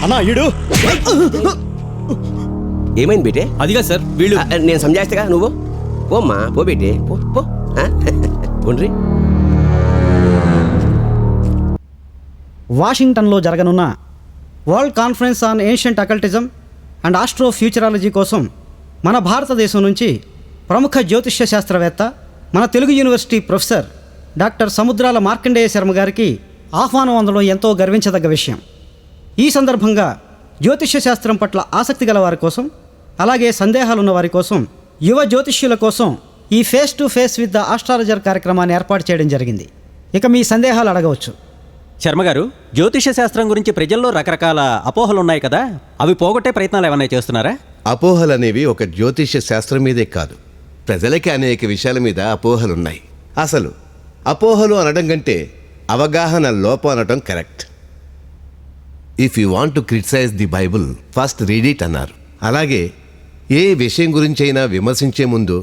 అన్నా ఇడు ఏమైంది బేటే? అదిగా సార్ వీళ్ళు. నేను సంజాయిస్తగా, నువ్వు పోమ్మా, పో బేటే, పో. ఉండ్రి. వాషింగ్టన్లో జరగనున్న world conference on ancient occultism and astro futurology కోసం మన భారతదేశం నుంచి ప్రముఖ జ్యోతిష్య శాస్త్రవేత్త, మన Telugu university professor doctor Samudrala Markandeya Sharma గారికి ఆహ్వానం అందడం ఎంతో గర్వించదగ్గ విషయం. ఈ సందర్భంగా జ్యోతిష్య శాస్త్రం పట్ల ఆసక్తి గల వారి కోసం, అలాగే సందేహాలున్న వారి కోసం, యువ జ్యోతిష్యుల కోసం ఈ face to face with the astrologer కార్యక్రమాన్ని ఏర్పాటు చేయడం జరిగింది. ఇక మీ సందేహాలు అడగవచ్చు. శర్మగారు, జ్యోతిష శాస్త్రం గురించి ప్రజల్లో రకరకాల అపోహలు ఉన్నాయి కదా, అవి పోగొట్టే ప్రయత్నాలు ఏమైనా చేస్తున్నారా? అపోహలనేవి ఒక జ్యోతిష శాస్త్రం మీదే కాదు, ప్రజలకి అనేక విషయాల మీద అపోహలున్నాయి. అసలు అపోహలు అనడం కంటే అవగాహన లోపం అనడం correct. If you want to criticise the Bible, first read it అన్నారు. అలాగే ఏ విషయం గురించైనా విమర్శించే ముందు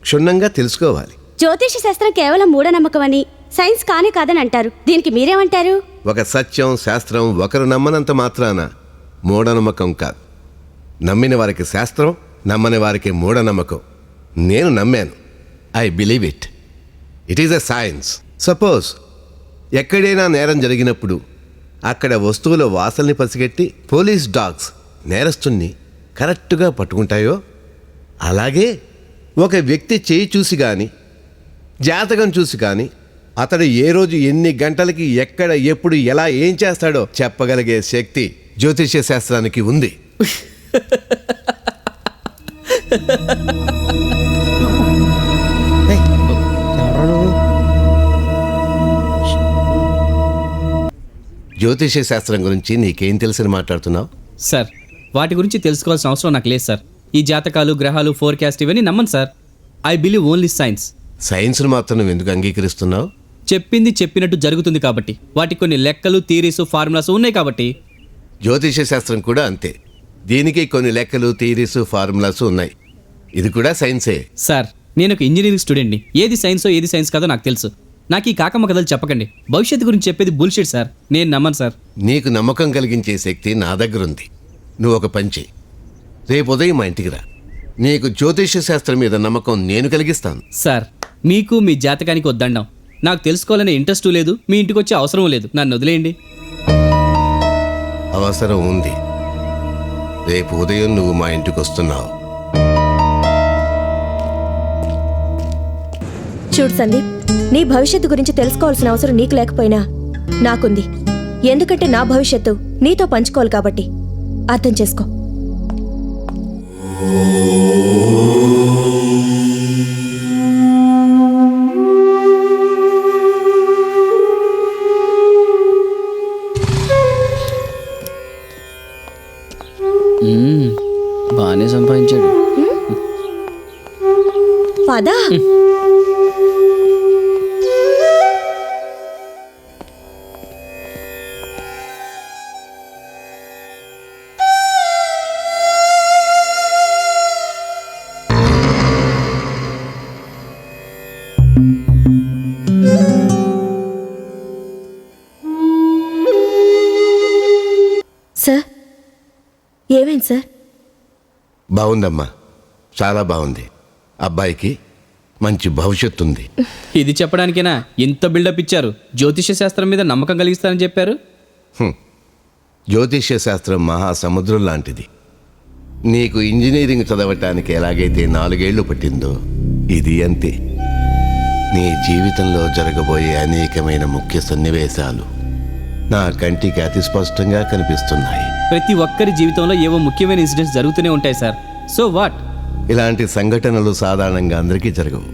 క్షుణ్ణంగా తెలుసుకోవాలి. జ్యోతిష శాస్త్రం కేవలం మూఢనమ్మకమని, సైన్స్ కానే కాదని అంటారు. దీనికి మీరేమంటారు? ఒక సత్యం, శాస్త్రం ఒకరు నమ్మనంత మాత్రాన మూఢనమ్మకం కాదు. నమ్మిన వారికి శాస్త్రం, నమ్మని వారికి మూఢనమ్మకం. నేను నమ్మాను, I believe it. It is a science. Suppose ఎక్కడైనా నేరం జరిగినప్పుడు అక్కడ వస్తువుల వాసనని పసిగట్టి పోలీస్ డాగ్స్ నేరస్తుణ్ణి కరెక్ట్గా పట్టుకుంటాయో, అలాగే ఒక వ్యక్తి చేయి చూసి కానీ, జాతకం చూసి కానీ, అతడు ఏ రోజు ఎన్ని గంటలకి ఎక్కడ ఎప్పుడు ఎలా ఏం చేస్తాడో చెప్పగలిగే శక్తి జ్యోతిష్య శాస్త్రానికి ఉంది. జ్యోతిష్య శాస్త్రం గురించి నీకేం తెలిసిన మాట్లాడుతున్నావు? సార్, వాటి గురించి తెలుసుకోవాల్సిన అవసరం నాకు లేదు సార్. ఈ జాతకాలు, గ్రహాలు, ఫోర్కాస్ట్ ఇవన్నీ నమ్మను sir. I believe only science. సైన్స్ను మాత్రం నువ్వు ఎందుకు అంగీకరిస్తున్నావు? చెప్పింది చెప్పినట్టు జరుగుతుంది కాబట్టి. వాటికి కొన్ని లెక్కలు, థియరీస్, ఫార్ములాస్ ఉన్నాయి కాబట్టి. జ్యోతిష శాస్త్రం కూడా అంతే. దీనికి కొన్ని లెక్కలు, థియరీస్, ఫార్ములాస్ ఉన్నాయి. ఇది కూడా సైన్సే. సార్, నేను ఒక ఇంజనీరింగ్ స్టూడెంట్ని. ఏది సైన్సో ఏది సైన్స్ కాదో నాకు తెలుసు. నాకు ఈ కాకమ్మ కథలు చెప్పకండి. భవిష్యత్తు గురించి చెప్పేది బుల్షిట్ సార్. నేను నమ్మను సార్. నీకు నమ్మకం కలిగించే శక్తి నా దగ్గరుంది. నువ్వు ఒక పని చెయ్యి, రేపు ఉదయం మా ఇంటికి రా. నీకు జ్యోతిష శాస్త్రం మీద నమ్మకం నేను కలిగిస్తాను. సార్, మీకు మీ జాతకానికి వద్దండం. నాకు తెలుసుకోవాలనే ఇంట్రెస్టు లేదు, మీ ఇంటికి వచ్చే అవసరం లేదు. నన్ను వదిలేయండి. అవసరం ఉంది. రేపు ఉదయం నువ్వు మా ఇంటికి వస్తున్నావు. చూడు సందీప్, నీ భవిష్యత్తు గురించి తెలుసుకోవాల్సిన అవసరం నీకు లేకపోయినా నాకుంది. ఎందుకంటే నా భవిష్యత్తు నీతో పంచుకోవాలి కాబట్టి. అర్థం చేసుకో. బాగానే సంపాదించాడు. పదా. సార్, ఏమైంది సార్? బాగుందమ్మా, చాలా బాగుంది. అబ్బాయికి మంచి భవిష్యత్తు ఉంది. ఇది చెప్పడానికేనా ఇంత బిల్డప్ ఇచ్చారు? జ్యోతిష్య శాస్త్రం మీద నమ్మకం కలిగిస్తారని చెప్పారు. జ్యోతిష్య శాస్త్రం మహాసముద్రం లాంటిది. నీకు ఇంజనీరింగ్ చదవటానికి ఎలాగైతే 4 ఏళ్లు పట్టిందో ఇది అంతే. నీ జీవితంలో జరగబోయే అనేకమైన ముఖ్య సన్నివేశాలు నా కంటికి అతి స్పష్టంగా కనిపిస్తున్నాయి. ప్రతి ఒక్కరి జీవితంలో ఏవో ముఖ్యమైన ఇన్సిడెంట్స్ జరుగుతూనే ఉంటాయి సార్. So what? ఇలాంటి సంఘటనలు సాధారణంగా అందరికీ జరగవు,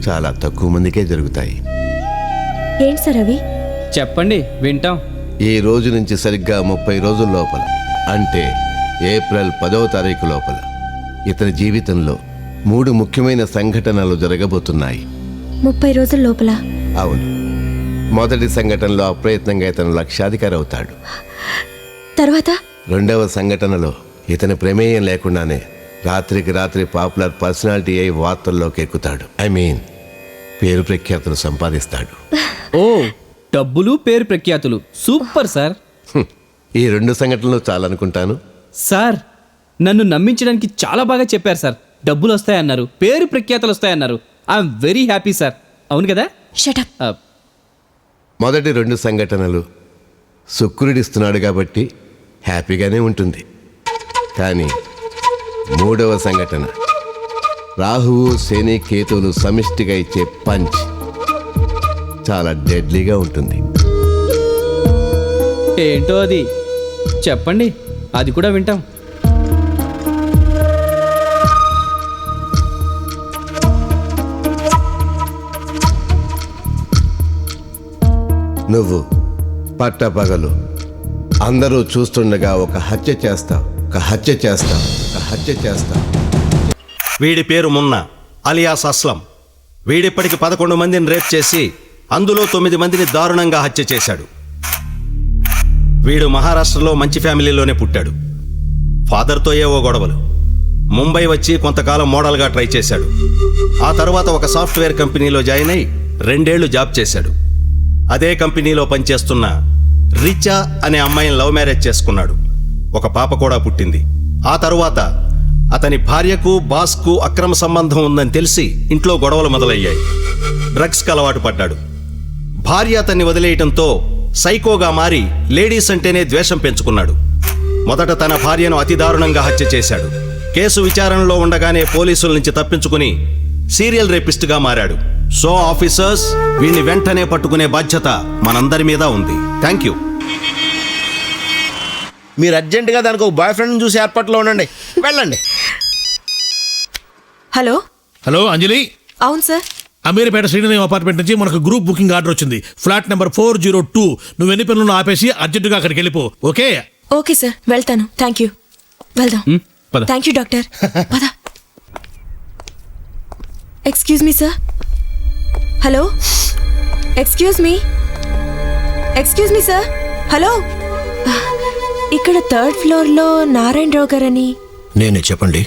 చాలా తక్కువ మందికే జరుగుతాయి. ఏంటి సార్ అవి? చెప్పండి, వింటాం. ఈ రోజు నుంచి సరిగ్గా 30 రోజుల లోపల, అంటే ఏప్రిల్ 10వ తారీఖు లోపల ఇతని జీవితంలో 3 ముఖ్యమైన సంఘటనలు జరగబోతున్నాయి. 30 రోజుల లోపల? అవును. మొదటి సంఘటనలో అప్రయత్నంగా ఇతను లక్షాధికారి అవుతాడు. తర్వాత? రెండవ సంఘటనలో ఇతని ప్రమేయం లేకుండానే రాత్రికి రాత్రి పాపులర్ పర్సనాలిటీ అయి వార్తల్లోకి ఎక్కుతాడు. ఐ మీన్ పేరు ప్రఖ్యాతులు సంపాదిస్తాడు. ఓ, డబ్బులు పేరు ప్రఖ్యాతులు, సూపర్ సార్. ఈ 2 సంఘటనలు చాలనుకుంటాను. సార్, నన్ను నమ్మించడానికి చాలా బాగా చెప్పారు సార్. డబ్బులు వస్తాయన్నారు, పేరు ప్రఖ్యాతులు వస్తాయన్నారు. I'm very happy sir. అవును కదా? షటప్. మొదటి 2 సంఘటనలు శుక్రుడిస్తున్నాడు కాబట్టి హ్యాపీగానే ఉంటుంది. కానీ 3వ సంఘటన రాహువు శని కేతువులు సమిష్టిగా ఇచ్చే పంచ్ చాలా డెడ్లీగా ఉంటుంది. ఏంటో అది చెప్పండి, అది కూడా వింటాం. నువ్వు పట్టపగలు అందరూ చూస్తుండగా ఒక హత్య చేస్తావు. వీడి పేరు మున్నా అలియాస్ అస్లం. వీడిప్పటికి 11 మందిని రేప్ చేసి అందులో 9 మందిని దారుణంగా హత్య చేశాడు. వీడు మహారాష్ట్రలో మంచి ఫ్యామిలీలోనే పుట్టాడు. ఫాదర్తో ఏవో గొడవలు. ముంబై వచ్చి కొంతకాలం మోడల్గా ట్రై చేశాడు. ఆ తర్వాత ఒక సాఫ్ట్వేర్ కంపెనీలో జాయిన్ అయి 2 ఏళ్లు జాబ్ చేశాడు. అదే కంపెనీలో పనిచేస్తున్న రిచా అనే అమ్మాయిని లవ్ మ్యారేజ్ చేసుకున్నాడు. ఒక పాప కూడా పుట్టింది. ఆ తరువాత అతని భార్యకు బాస్కు అక్రమ సంబంధం ఉందని తెలిసి ఇంట్లో గొడవలు మొదలయ్యాయి. డ్రగ్స్కి అలవాటు పడ్డాడు. భార్య అతన్ని వదిలేయటంతో సైకోగా మారి లేడీస్ అంటేనే ద్వేషం పెంచుకున్నాడు. మొదట తన భార్యను అతి దారుణంగా హత్య చేశాడు. కేసు విచారణలో ఉండగానే పోలీసుల నుంచి తప్పించుకుని సీరియల్ రేపిస్ట్గా మారాడు. సో ఆఫీసర్స్, వీడిని వెంటనే పట్టుకునే బాధ్యత మనందరి మీద ఉంది. Thank you. మీరు అర్జెంటుగా దానికి ఒక బాయ్ ఫ్రెండ్ చూసి ఏర్పాట్లో ఉండండి. వెళ్ళండి. Hello hello Anjali. అవును సార్. అమీర్పేట శ్రీనివాస్ అపార్ట్మెంట్ నుంచి మనకు గ్రూప్ బుకింగ్ ఆర్డర్ వచ్చింది. Flat number 402. నువ్వు ఎన్ని పనులను ఆపేసి అర్జెంటుగా అక్కడికి వెళ్ళిపో. ఓకే? ఓకే సార్, వెళ్తాను. Thank you. వెళ్దాం. Thank you doctor. పద. Excuse me sir. Hello, excuse me sir. Hello, ఇక్కడ 3rd ఫ్లోర్లో నారాయణరావు గారని. నేనే, చెప్పండి.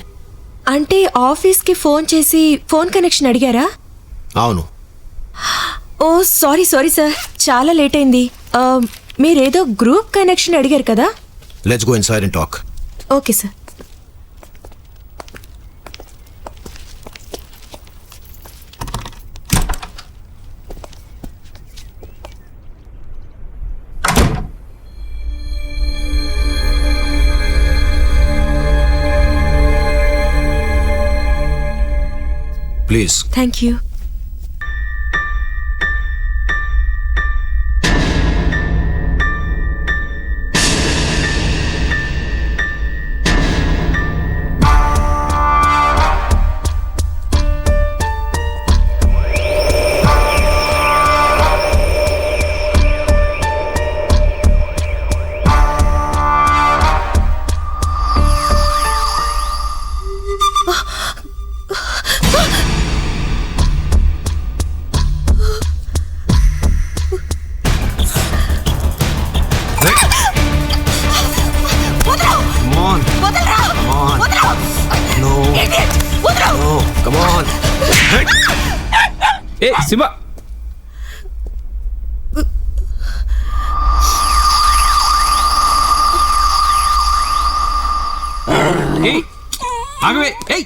అంటే ఆఫీస్కి ఫోన్ చేసి ఫోన్ కనెక్షన్ అడిగారా? అవును. ఓ సారీ సార్, చాలా లేట్ అయింది. మీరేదో గ్రూప్ కనెక్షన్ అడిగారు కదా? Let's go inside and talk. Okay sir. Please. Thank you. ఏ శివ ఏయ్ ఆగవే ఏయ్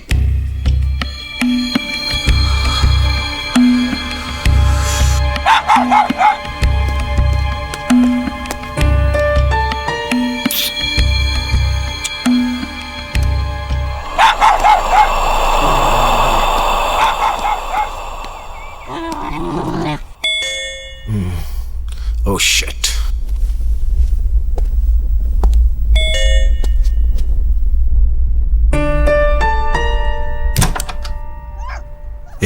ఓ షట్.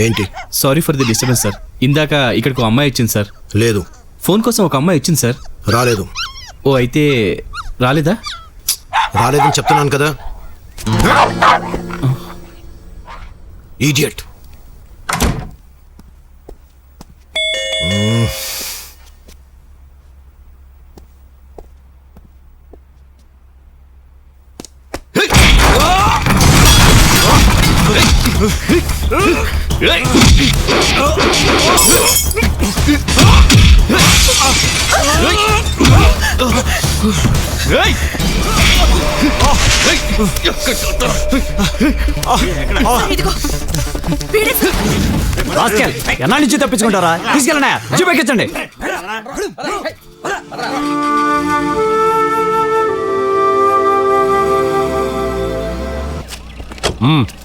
ఏంటి? Sorry for the disturbance sir. ఇందాక ఇక్కడికి ఒక అమ్మాయి వచ్చింది సార్. లేదు. ఫోన్ కోసం ఒక అమ్మాయి వచ్చింది సార్. రాలేదు. ఓ అయితే రాలేదా? రాలేదని చెప్తున్నాను కదా. ఈడియట్. ఎన్నా నుంచి తప్పించుకుంటారా? తీసుకెళ్ళనా జీపెక్కించండి.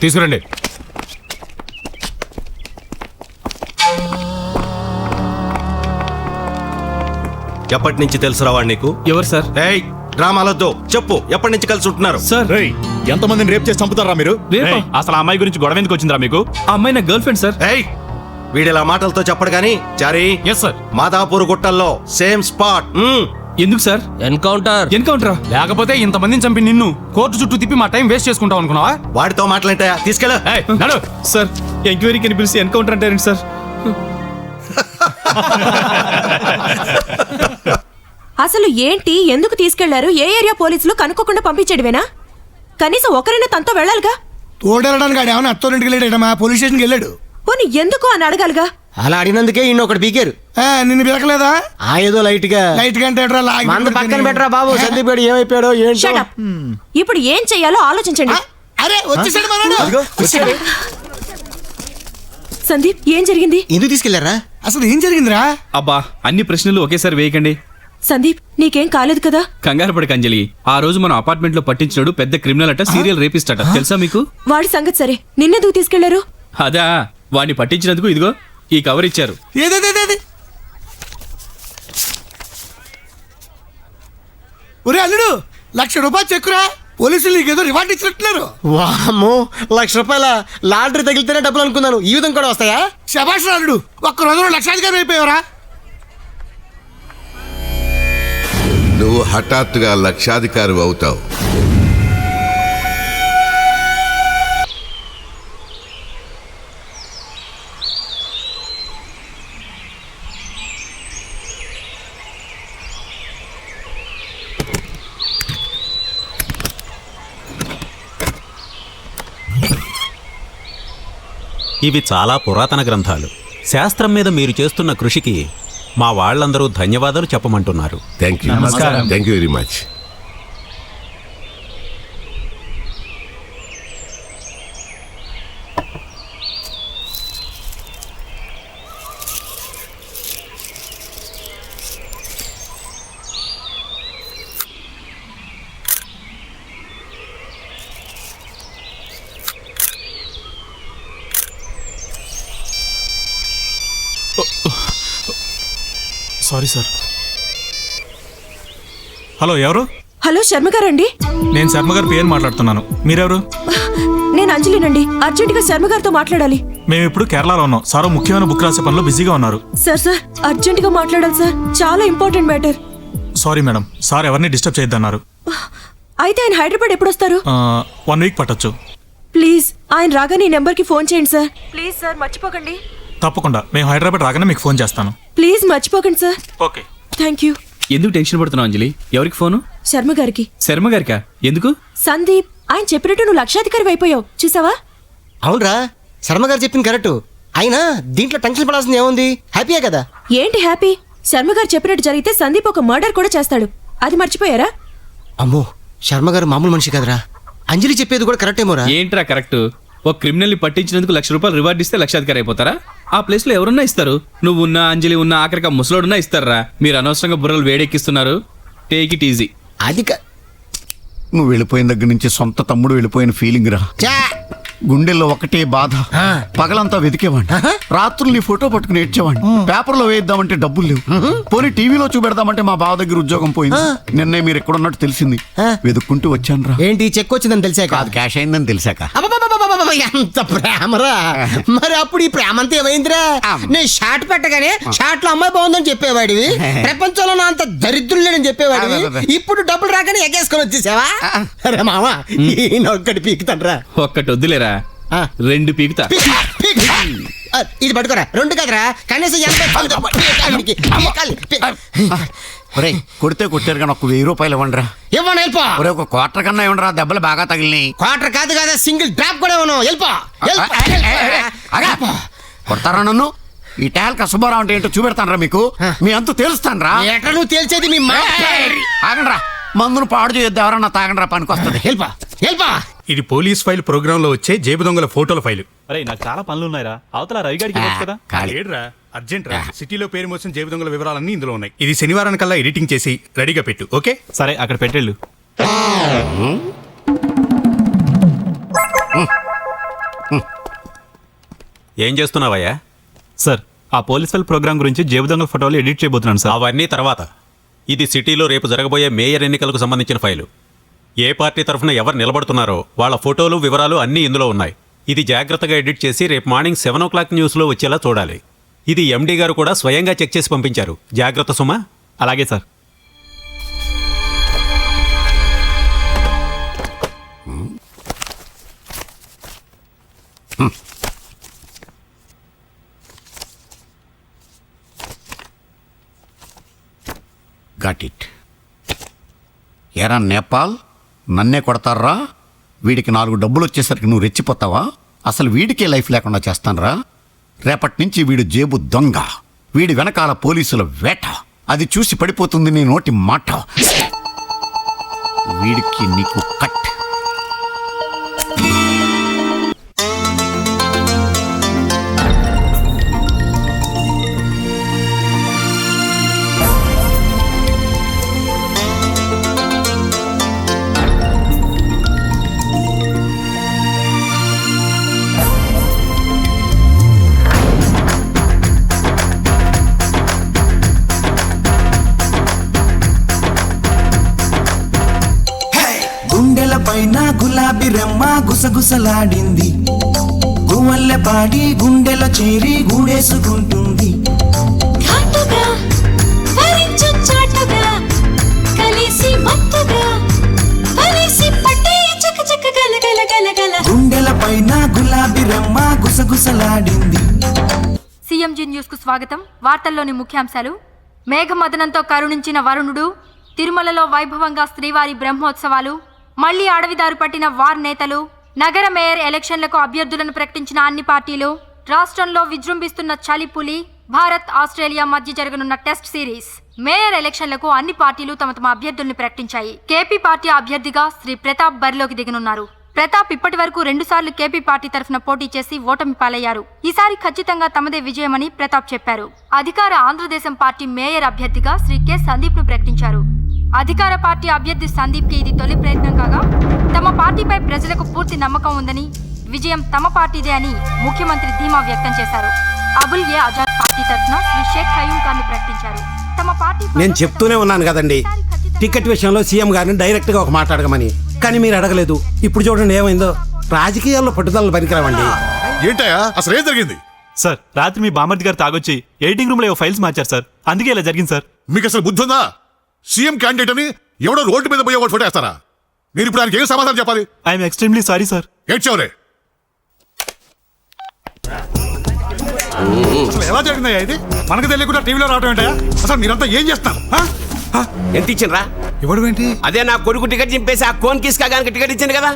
తీసుకురండి. ఎప్పటి నుంచి తెలుసురా వాడు నీకు? ఎవరు సార్? ఏయ్ డ్రామాలొద్దు, చెప్పు ఎప్పటి నుంచి కలిసి ఉంటున్నారు? సార్ ఎంతమందిని రేప్ చేసి చంపుతారా మీరు? అసలు ఆ అమ్మాయి గురించి గొడవ ఎందుకు వచ్చిందిరా మీకు? ఆ అమ్మాయి నా గర్ల్ ఫ్రెండ్ సార్. ఏయ్ వీడిలా మాటలతో చెప్పడు గాని చారీ. Yes sir. మాదాపూర్ గుట్టల్లో సేమ్ స్పాట్. ఎందుకు సార్? ఎన్కౌంటరా? లేకపోతే ఇంతమందిని చంపి నిన్ను కోర్టు చుట్టూ తిప్పి మా టైం వేస్ట్ చేసుకుంటావు అనుకున్నావా? వాడితో మాటలంటే తీసుకెళ్ళ. సార్ ఎంక్వైరీకి పిలిచి ఎన్కౌంటర్ అంటారండి సార్. అసలు ఏంటి, ఎందుకు తీసుకెళ్లారు? ఏ ఏరియా పోలీసులు కనుక్కోకుండా పంపించేడువేనా? కనీసం ఒకరైనా తనతో వెళ్ళాలిగా. తోడెళ్ళడానికి ఆడ ఏమైనా అత్తోరింటికి వెళ్ళాడమ్మా, పోలీస్ స్టేషన్కి వెళ్ళాడు. పోనీ ఎందుకు అని అడగాలిగా. అలా అడిగినందుకే ఈయన ఒకటి పీకారు. నిన్ను పిలకలేదా? ఏదో లైట్ గా అంటే మంద పక్కన పెట్టరా బాబు. సందీప్ గారు ఏమైపోయాడో ఏంటో. Shut up. ఇప్పుడు ఏం చెయ్యాలో ఆలోచించండి. అరే వచ్చేసాడు మనోడు. సందీప్ ఏం జరిగింది? ఎందుకు తీసుకెళ్లారా? అసలు ఏం జరిగిందిరా? అబ్బా అన్ని ప్రశ్నలు ఒకేసారి వేయకండి. సందీప్ నీకేం కాలేదు కదా? కంగారు పడక అంజలి. ఆ రోజు మన అపార్ట్మెంట్ లో పట్టించినాడు పెద్ద క్రిమినల్ అట, సీరియల్ రేపిస్ట్ అట. తెలుసా మీకు? వాడి సంగతి సరే, నిన్నెందుకు తీసుకెళ్లారు? అదా వాడిని పట్టించినందుకు ఇదిగో ఈ కవర్ ఇచ్చారు. ఒరే అల్లుడు, 1,00,000 రూపాయలు చెక్కురా. పోలీసులు నీకేదో రివార్డ్ ఇచ్చినట్టున్నారు. వామ్మో, ₹1,00,000 లాటరీ తగిలితేనే డబ్బులు అనుకున్నాను. ఈ విధంగా కూడా వస్తాయా? శభాష్ అల్లుడు, ఒక్క రోజులో లక్షాధికారి అయిపోయావరా? నువ్వు హఠాత్తుగా లక్షాధికారి అవుతావు. ఇవి చాలా పురాతన గ్రంథాలు. శాస్త్రం మీద మీరు చేస్తున్న కృషికి మా వాళ్ళందరూ ధన్యవాదాలు చెప్పమంటున్నారు. Thank you. Thank you very much. Sorry sir. Hello, ఎవరు? హలో, శర్మ గారండి. నేను శర్మ గారి పేరు మాట్లాడుతున్నాను. మీరెవరు? నేను అంజలినండి. అర్జెంటుగా శర్మ గారితో మాట్లాడాలి. మేము ఇప్పుడు కేరళలో ఉన్నాం. సార్ ముఖ్యమైన బుక్ రాసే పనిలో బిజీగా ఉన్నారు. సార్ అర్జెంటుగా మాట్లాడాలి సార్, చాలా important matter. Sorry madam, sir ఎవరిని డిస్టర్బ్ చేయొద్దన్నారు. అయితే ఆయన హైదరాబాద్ ఎప్పుడు వస్తారు? 1 వీక్ పట్టొచ్చు. ప్లీజ్ ఆయన రాగానే ఈ నెంబర్కి ఫోన్ చేయండి సార్. ప్లీజ్ సార్, మర్చిపోకండి. తప్పకుండా, మేము హైదరాబాద్ రాగానే మీకు ఫోన్ చేస్తాను. ప్లీజ్ మర్చిపోకండి సార్. Okay, thank you. ఎందుకు టెన్షన్ పడుతున్నావు అంజలి? ఎవరికి ఫోను? శర్మ గారికి. శర్మ గారికా? ఎందుకు? సందీప్ ఆయన చెప్పినట్టు నువ్వు లక్షాధికారి అయిపోయావు, చూసావా? అవునరా, శర్మ గారు చెప్పింది కరెక్ట్. అయినా దీంట్లో టెన్షన్ పడాల్సింది ఏముంది, హ్యాపీయే కదా. ఏంటి హ్యాపీ? శర్మ గారు చెప్పినట్టు జరిగితే సందీప్ ఒక మర్డర్ కూడా చేస్తాడు. అది మర్చిపోయారా? అమ్మో, శర్మ గారు మామూలు మనిషి కదరా. అంజలి చెప్పేది కూడా కరెక్ట్ ఏమోరా. ఏంట్రా కరెక్ట్? ఒక క్రిమినల్ ని పట్టించినందుకు ₹1,00,000 రివార్డ్ ఇస్తే లక్షాధికారి అయిపోతారా? ఆ ప్లేస్ లో ఎవరున్నా ఇస్తారు. నువ్వు ఉన్నా, అంజలి ఉన్నా, ఆఖరిగా ముసలోడున్నా ఇస్తారా? మీరు అనవసరంగా బుర్రలు వేడెక్కిస్తున్నారు. Take it easy. అది నువ్వు వెళ్ళిపోయిన దగ్గర నుంచి సొంత తమ్ముడు వెళ్ళిపోయిన ఫీలింగ్ రా. గుండెల్లో ఒకటే బాధ. పగలంతా వెతికేవాడిని, రాత్రులు నీ ఫోటో పట్టుకుని ఏడ్చేవాడిని. పేపర్లో వేయిద్దామంటే డబ్బులు లేవు. పోనీ టీవీలో చూపెడదామంటే మా బావ దగ్గర ఉద్యోగం పోయింది. నిన్నే మీరు ఎక్కడ ఉన్నట్టు తెలిసింది, వెతుక్కుంటూ వచ్చాను రా. ఏంటి చెక్ వచ్చిందని తెలిసాక? కాదు, క్యాష్ అయిందని తెలిసాక. ఎంత ప్రేమరా. మరి అప్పుడు ఈ ప్రేమ అంతా ఏమైందిరా? నేను షాట్ పెట్టగానే షాట్ లో అమ్మాయి బాగుందని చెప్పేవాడివి, ప్రపంచంలో నా అంత దరిద్రులు లేడని చెప్పేవాడివి. ఇప్పుడు డబ్బులు రాగానే ఎగేసుకొని వచ్చేసావా? అరే మావా, ఒక్కటి పీకుతాడ్రా. ఒక్కటి వద్దులేరా, 2 పీకుతా. ఇది పట్టుకోరా. 2 కదరా, కనీసం 80. ఒరే, కొడితే కొట్టారు కానీ ₹1,000 ఇవ్వండిరా. ఇవ్వను, వెళ్ళిపో. ఒరే, ఒక క్వార్టర్ కన్నా ఇవ్వండిరా, దెబ్బలు బాగా తగిలినాయి. క్వార్టర్ కాదు కదా, సింగిల్ డ్రాప్ కూడా ఇవ్వను. వెళ్ళిపో. కొడతారా నన్ను? ఈ టాల్క సుబ్బారావు అంటే ఏంటో చూపెడతానరా మీకు. మీ అంతు తేలుస్తానరా. ఎట్లా నువ్వు తేల్చేది? మీ ఆగండ్రా, మందును పాడు చేయొద్దు, ఎవరన్నా తాగండ్రా, పనికి వస్తుంది. వెళ్ళిపో, వెళ్ళిపో. ఇది పోలీస్ ఫైల్ ప్రోగ్రామ్ లో వచ్చే జేబు దొంగల ఫోటోల ఫైలు. అరే నాకు చాలా పనులు ఉన్నాయిరా, అవతల రవిగాడికి ఇవ్వచ్చు కదా. ఏడ్రా, అర్జెంట్ రా. సిటీలో పేరు మోసిన జేబు దొంగల వివరాలన్నీ ఇందులో ఉన్నాయి. ఇది శనివారానికల్లా ఎడిటింగ్ చేసి రెడీగా పెట్టు. ఓకే? సరే, అక్కడ పెట్టేళ్ళు. ఏం చేస్తున్నావయ్యా? సార్, ఆ పోలీస్ ఫైల్ ప్రోగ్రామ్ గురించి జేబు దొంగల ఫోటోలు ఎడిట్ చేయబోతున్నాను సార్. అవన్నీ తర్వాత. ఇది సిటీలో రేపు జరగబోయే మేయర్ ఎన్నికలకు సంబంధించిన ఫైలు. ఏ పార్టీ తరఫున ఎవరు నిలబడుతున్నారో వాళ్ళ ఫోటోలు, వివరాలు అన్నీ ఇందులో ఉన్నాయి. ఇది జాగ్రత్తగా ఎడిట్ చేసి రేపు మార్నింగ్ 7 o'clock న్యూస్లో వచ్చేలా చూడాలి. ఇది ఎండీ గారు కూడా స్వయంగా చెక్ చేసి పంపించారు. జాగ్రత్త సుమా. అలాగే సార్. Got it. ఎరా నేపాల్, నన్నే కొడతారా? వీడికి 4 డబ్బులు వచ్చేసరికి నువ్వు రెచ్చిపోతావా? అసలు వీడికే లైఫ్ లేకుండా చేస్తానరా. రేపటి నుంచి వీడు జేబు దొంగ, వీడి వెనకాల పోలీసుల వేట. అది చూసి పడిపోతుంది నీ నోటి మాట. వీడికి నీకు కట్. పైన గులాబీ రెమ్మ గుసగుసలాడింది, గువ్వల్లె పాడి గుండెలో చేరి గూడేసుకుంటుంది. గుండెల పైన గులాబీ రెమ్మ గుసగుసలాడింది. సిఎంజి న్యూస్ కు స్వాగతం. వార్తల్లోని ముఖ్యాంశాలు. మేఘమదనంతో కరుణించిన వరుణుడు, తిరుమలలో వైభవంగా శ్రీవారి బ్రహ్మోత్సవాలు, మళ్లీ అడవిదారు పట్టిన వార్ నేతలు, నగర మేయర్ ఎలక్షన్లకు అభ్యర్థులను ప్రకటించిన అన్ని పార్టీలు, రాష్ట్రంలో విజృంభిస్తున్న చలిపులి, భారత్ ఆస్ట్రేలియా మధ్య జరగనున్న టెస్ట్ సిరీస్. మేయర్ ఎలక్షన్లకు అన్ని పార్టీలు తమ తమ అభ్యర్థుల్ని ప్రకటించాయి. కేపీ పార్టీ అభ్యర్థిగా శ్రీ ప్రతాప్ బరిలోకి దిగనున్నారు. ప్రతాప్ ఇప్పటి వరకు 2 సార్లు కేపీ పార్టీ తరఫున పోటీ చేసి ఓటమి పాలయ్యారు. ఈసారి ఖచ్చితంగా తమదే విజయమని ప్రతాప్ చెప్పారు. అధికార ఆంధ్రదేశం పార్టీ మేయర్ అభ్యర్థిగా శ్రీ కె సందీప్ ను ప్రకటించారు. అధికార పార్టీ అభ్యర్థి సందీప్ కి ఇది తొలి ప్రయత్నం కాగా, తమ పార్టీపై ప్రజలకు పూర్తి నమ్మకం ఉందని, విజయం తమ పార్టీదే అని ముఖ్యమంత్రి ధీమా వ్యక్తం చేశారు. అబుల్ ఏ ఆజాద్ పార్టీ తరఫున శ్రీ షేక్ ఖయూమ్ ఖాన్ ను ప్రకటించారు. తమ పార్టీ నేను చెప్తూనే ఉన్నాను కదండి, టికెట్ విషయంలో సీఎం గారిని డైరెక్ట్ గా ఒక మాట అడగమని. కానీ మీరు అడగలేదు. ఇప్పుడు చూడండి ఏమైందో. రాజకీయాల్లో పట్టుదల పనికిరావండి. ఏంటయ్యా అసలు ఏం జరిగింది? సార్, రాత్రి మీ బామర్ది గారు తాగొచ్చి ఎడిటింగ్ రూమ్ లో ఫైల్స్ మార్చారు సార్. అందుకే ఇలా జరిగింది సార్. మీకు అసలు బుద్ధి ఉందా? సీఎం క్యాండిడేట్ అని ఎవడో రోడ్డు మీద పోయి ఒకటి ఫోటో వేస్తారా? నేను ఇప్పుడు ఆయనకి ఏం సమాధానం చెప్పాలి? I'm extremely sorry sir. ఏడ్చావురే. అసలు ఎలా జరిగిందయ్యా ఇది? మనకు తెలియకుండా టీవీలో రావడం ఏంటయ్యా? అసలు మీరంతా ఏం చేస్తున్నారు? ఎంత ఇచ్చిండ్రా? ఇవ్వడం ఏంటి? అదే నా కొడుకు టికెట్ చింపేసి ఆ కోన్ కిస్కా గానికి టికెట్ ఇచ్చింది కదా.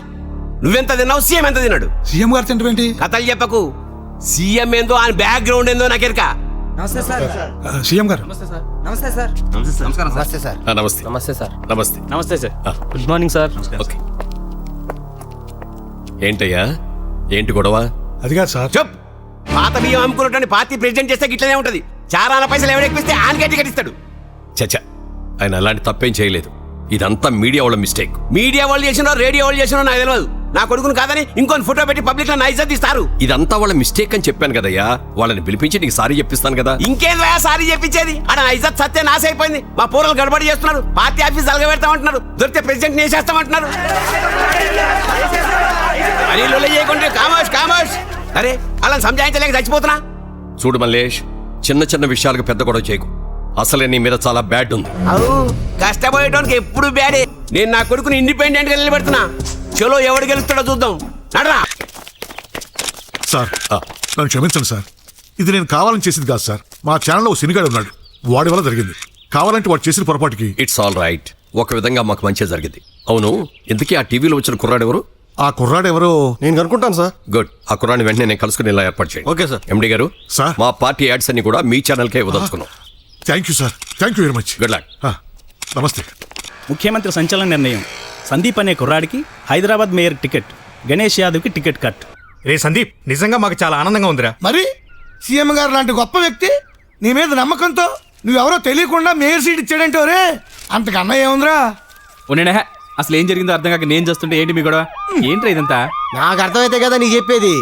నువ్వెంత తిన్నావు, సీఎం ఎంత తిన్నాడు? సీఎం గారు తింటం ఏంటి? కథలు చెప్పకు. సీఎం ఏందో ఆయన బ్యాక్గ్రౌండ్ ఏందో నాకెరక. నమస్తే సార్. సీఎం గారు నమస్తే సార్. నమస్తే సార్. నమస్తే సార్. నమస్తే నమస్తే సార్. నమస్తే. నమస్తే sir. Good morning sir. Okay. ఏంటయ్యా, ఏంటి గొడవ? అది కాదు సార్. చెప్. పాత బియ్యం అమ్ముకున్నట్టు పార్టీ ప్రెసిడెంట్ చేస్తే గిట్లనే ఉంటది. చారాన పైసలు ఎవడెక్కిస్తే ఆయన గట్టి కట్టిస్తాడు. చచ్చా, ఆయన అలాంటి తప్పేం చేయలేదు. ఇదంతా మీడియా వాళ్ళ మిస్టేక్. మీడియా వాళ్ళు చేసినా రేడియో వాళ్ళు చేసినా నాకు తెలియదు. నా కొడుకును కాదని ఇంకొని ఫోటో పెట్టి పబ్లిక్ లో నా ఇజ్జత్ ఇస్తారు. ఇదంతా వాళ్ళ మిస్టేక్ అని చెప్పాను కదయ్యా. వాళ్ళని పిలిపించి నీకు సారీ చెప్పిస్తాను కదా. ఇంకేదో సారీ చెప్పించేది. ఆడ నా ఇజ్జత్ సత్య నాశ అయిపోయింది. మా పూర్వలు గడబడి చేస్తున్నారు. పార్టీ ఆఫీస్ అలగ పెడతామంటున్నారు. దొరికితే ప్రెసిడెంట్ వేసేస్తామంటున్నారు. కామోష్. అరే అలా సంజాయించలేక చచ్చిపోతున్నా. చూడు మల్లేష్, చిన్న చిన్న విషయాలకు పెద్ద గొడవ చేయకు. అసలే నీ మీద చాలా బ్యాడ్ ఉంది. అవు కష్టపోయేటోనికి ఎప్పుడు బ్యాడే. నేను నా కొడుకుని ఇండిపెండెంట్ గా నిలబెడుతున్నా. చలో ఎవడు గెలుస్తాడో చూద్దాం. నడరా. సార్ నన్ను క్షమించండి సార్. ఇది నేను కావాలని చేసింది కాదు సార్. మా ఛానల్లో ఓ సినిగాడు ఉన్నాడు, వాడి వల్ల జరిగింది. కావాలంటే వాడు చేసిన పొరపాటుకి. It's all right. ఒక విధంగా మాకు మంచి జరిగింది. అవును, ఇంతకీ ఆ టీవీలో వచ్చిన కుర్రాడు ఎవరు? ఆ కుర్రాడు ఎవరో నేను కనుక్కుంటాను సార్. గుడ్. ఆ కుర్రాడిని వెంటనే నేను కలుసుకుని ఇలా ఏర్పాటు చేయండి. Okay sir. ఎండి గారు, సార్ మా పార్టీ యాడ్స్ అన్ని కూడా మీ ఛానల్కే ఇవ్వదలుచుకున్నాం. Thank you sir. Thank you very much. Good luck. నమస్తే. ముఖ్యమంత్రి సంచలన నిర్ణయం. సందీప్ అనే కుర్రాడికి హైదరాబాద్ మేయర్ టికెట్, గణేష్ యాదవ్కి టికెట్ కట్. రే సందీప్, నిజంగా మాకు చాలా ఆనందంగా ఉందిరా. మరి సీఎం గారు లాంటి గొప్ప వ్యక్తి నీ మీద నమ్మకంతో నువ్వెవరో తెలియకుండా మేయర్ సీట్ ఇచ్చాడంటే రే అంతకన్నా ఏముందిరా. ఉండేనా అసలు ఏం జరిగిందో అర్థం కాక నేను చేస్తుంటే ఏంటి మీ గొడవ? ఏంట్రా ఇదంతా? నాకు అర్థమైతే కదా నీకు చెప్పేది.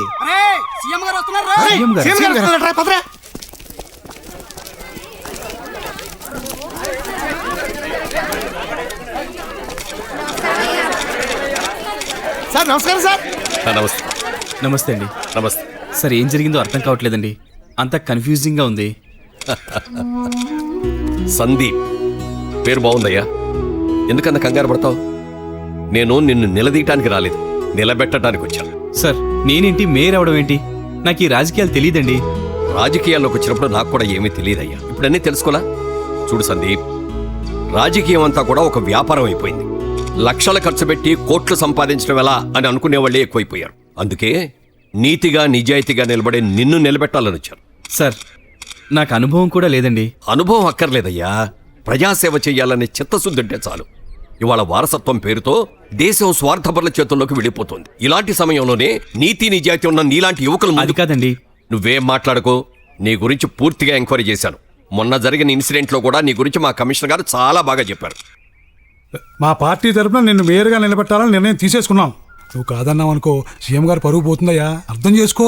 సార్ నమస్కారం సార్. నమస్తే. నమస్తే అండి. నమస్తే సార్. ఏం జరిగిందో అర్థం కావట్లేదండి. అంతా కన్ఫ్యూజింగ్ గా ఉంది. సందీప్ పేరు బాగుందయ్యా. ఎందుకన్నా కంగారు పడతావు? నేను నిన్ను నిలదీయటానికి రాలేదు, నిలబెట్టడానికి వచ్చాను. సార్ నేనేంటి, మేయర్ అవడం ఏంటి? నాకు ఈ రాజకీయాలు తెలియదండి. రాజకీయాల్లోకి వచ్చినప్పుడు నాకు కూడా ఏమీ తెలియదయ్యా. ఇప్పుడన్నీ తెలుసుకోలా. చూడు సందీప్, రాజకీయం అంతా కూడా ఒక వ్యాపారం అయిపోయింది. లక్షలు ఖర్చు పెట్టి కోట్లు సంపాదించడం ఎలా అని అనుకునే వాళ్ళే ఎక్కువైపోయారు. అందుకే నీతిగా నిజాయితీగా నిలబడే నిన్ను నిలబెట్టాలని వచ్చాను. సార్ నాకు అనుభవం కూడా లేదండి. అనుభవం అక్కర్లేదయ్యా. ప్రజాసేవ చెయ్యాలనే చిత్తశుద్ధి ఉంటే చాలు. ఇవాళ వారసత్వం పేరుతో దేశం స్వార్థపరుల చేతుల్లోకి వెళ్ళిపోతుంది. ఇలాంటి సమయంలోనే నీతి నిజాయితీ ఉన్న నీలాంటి యువకులు. అది కాదండి. నువ్వేం మాట్లాడుకో. నీ గురించి పూర్తిగా ఎంక్వైరీ చేశాను. మొన్న జరిగిన ఇన్సిడెంట్లో కూడా నీ గురించి మా కమిషనర్ గారు చాలా బాగా చెప్పారు. మా పార్టీ తరఫున నిన్ను మేయర్గా నిలబెట్టాలని నిర్ణయం తీసేసుకున్నాం. నువ్వు కాదన్నావు అనుకో సీఎం గారు పరుగు పోతుందయ్యా. అర్థం చేసుకో.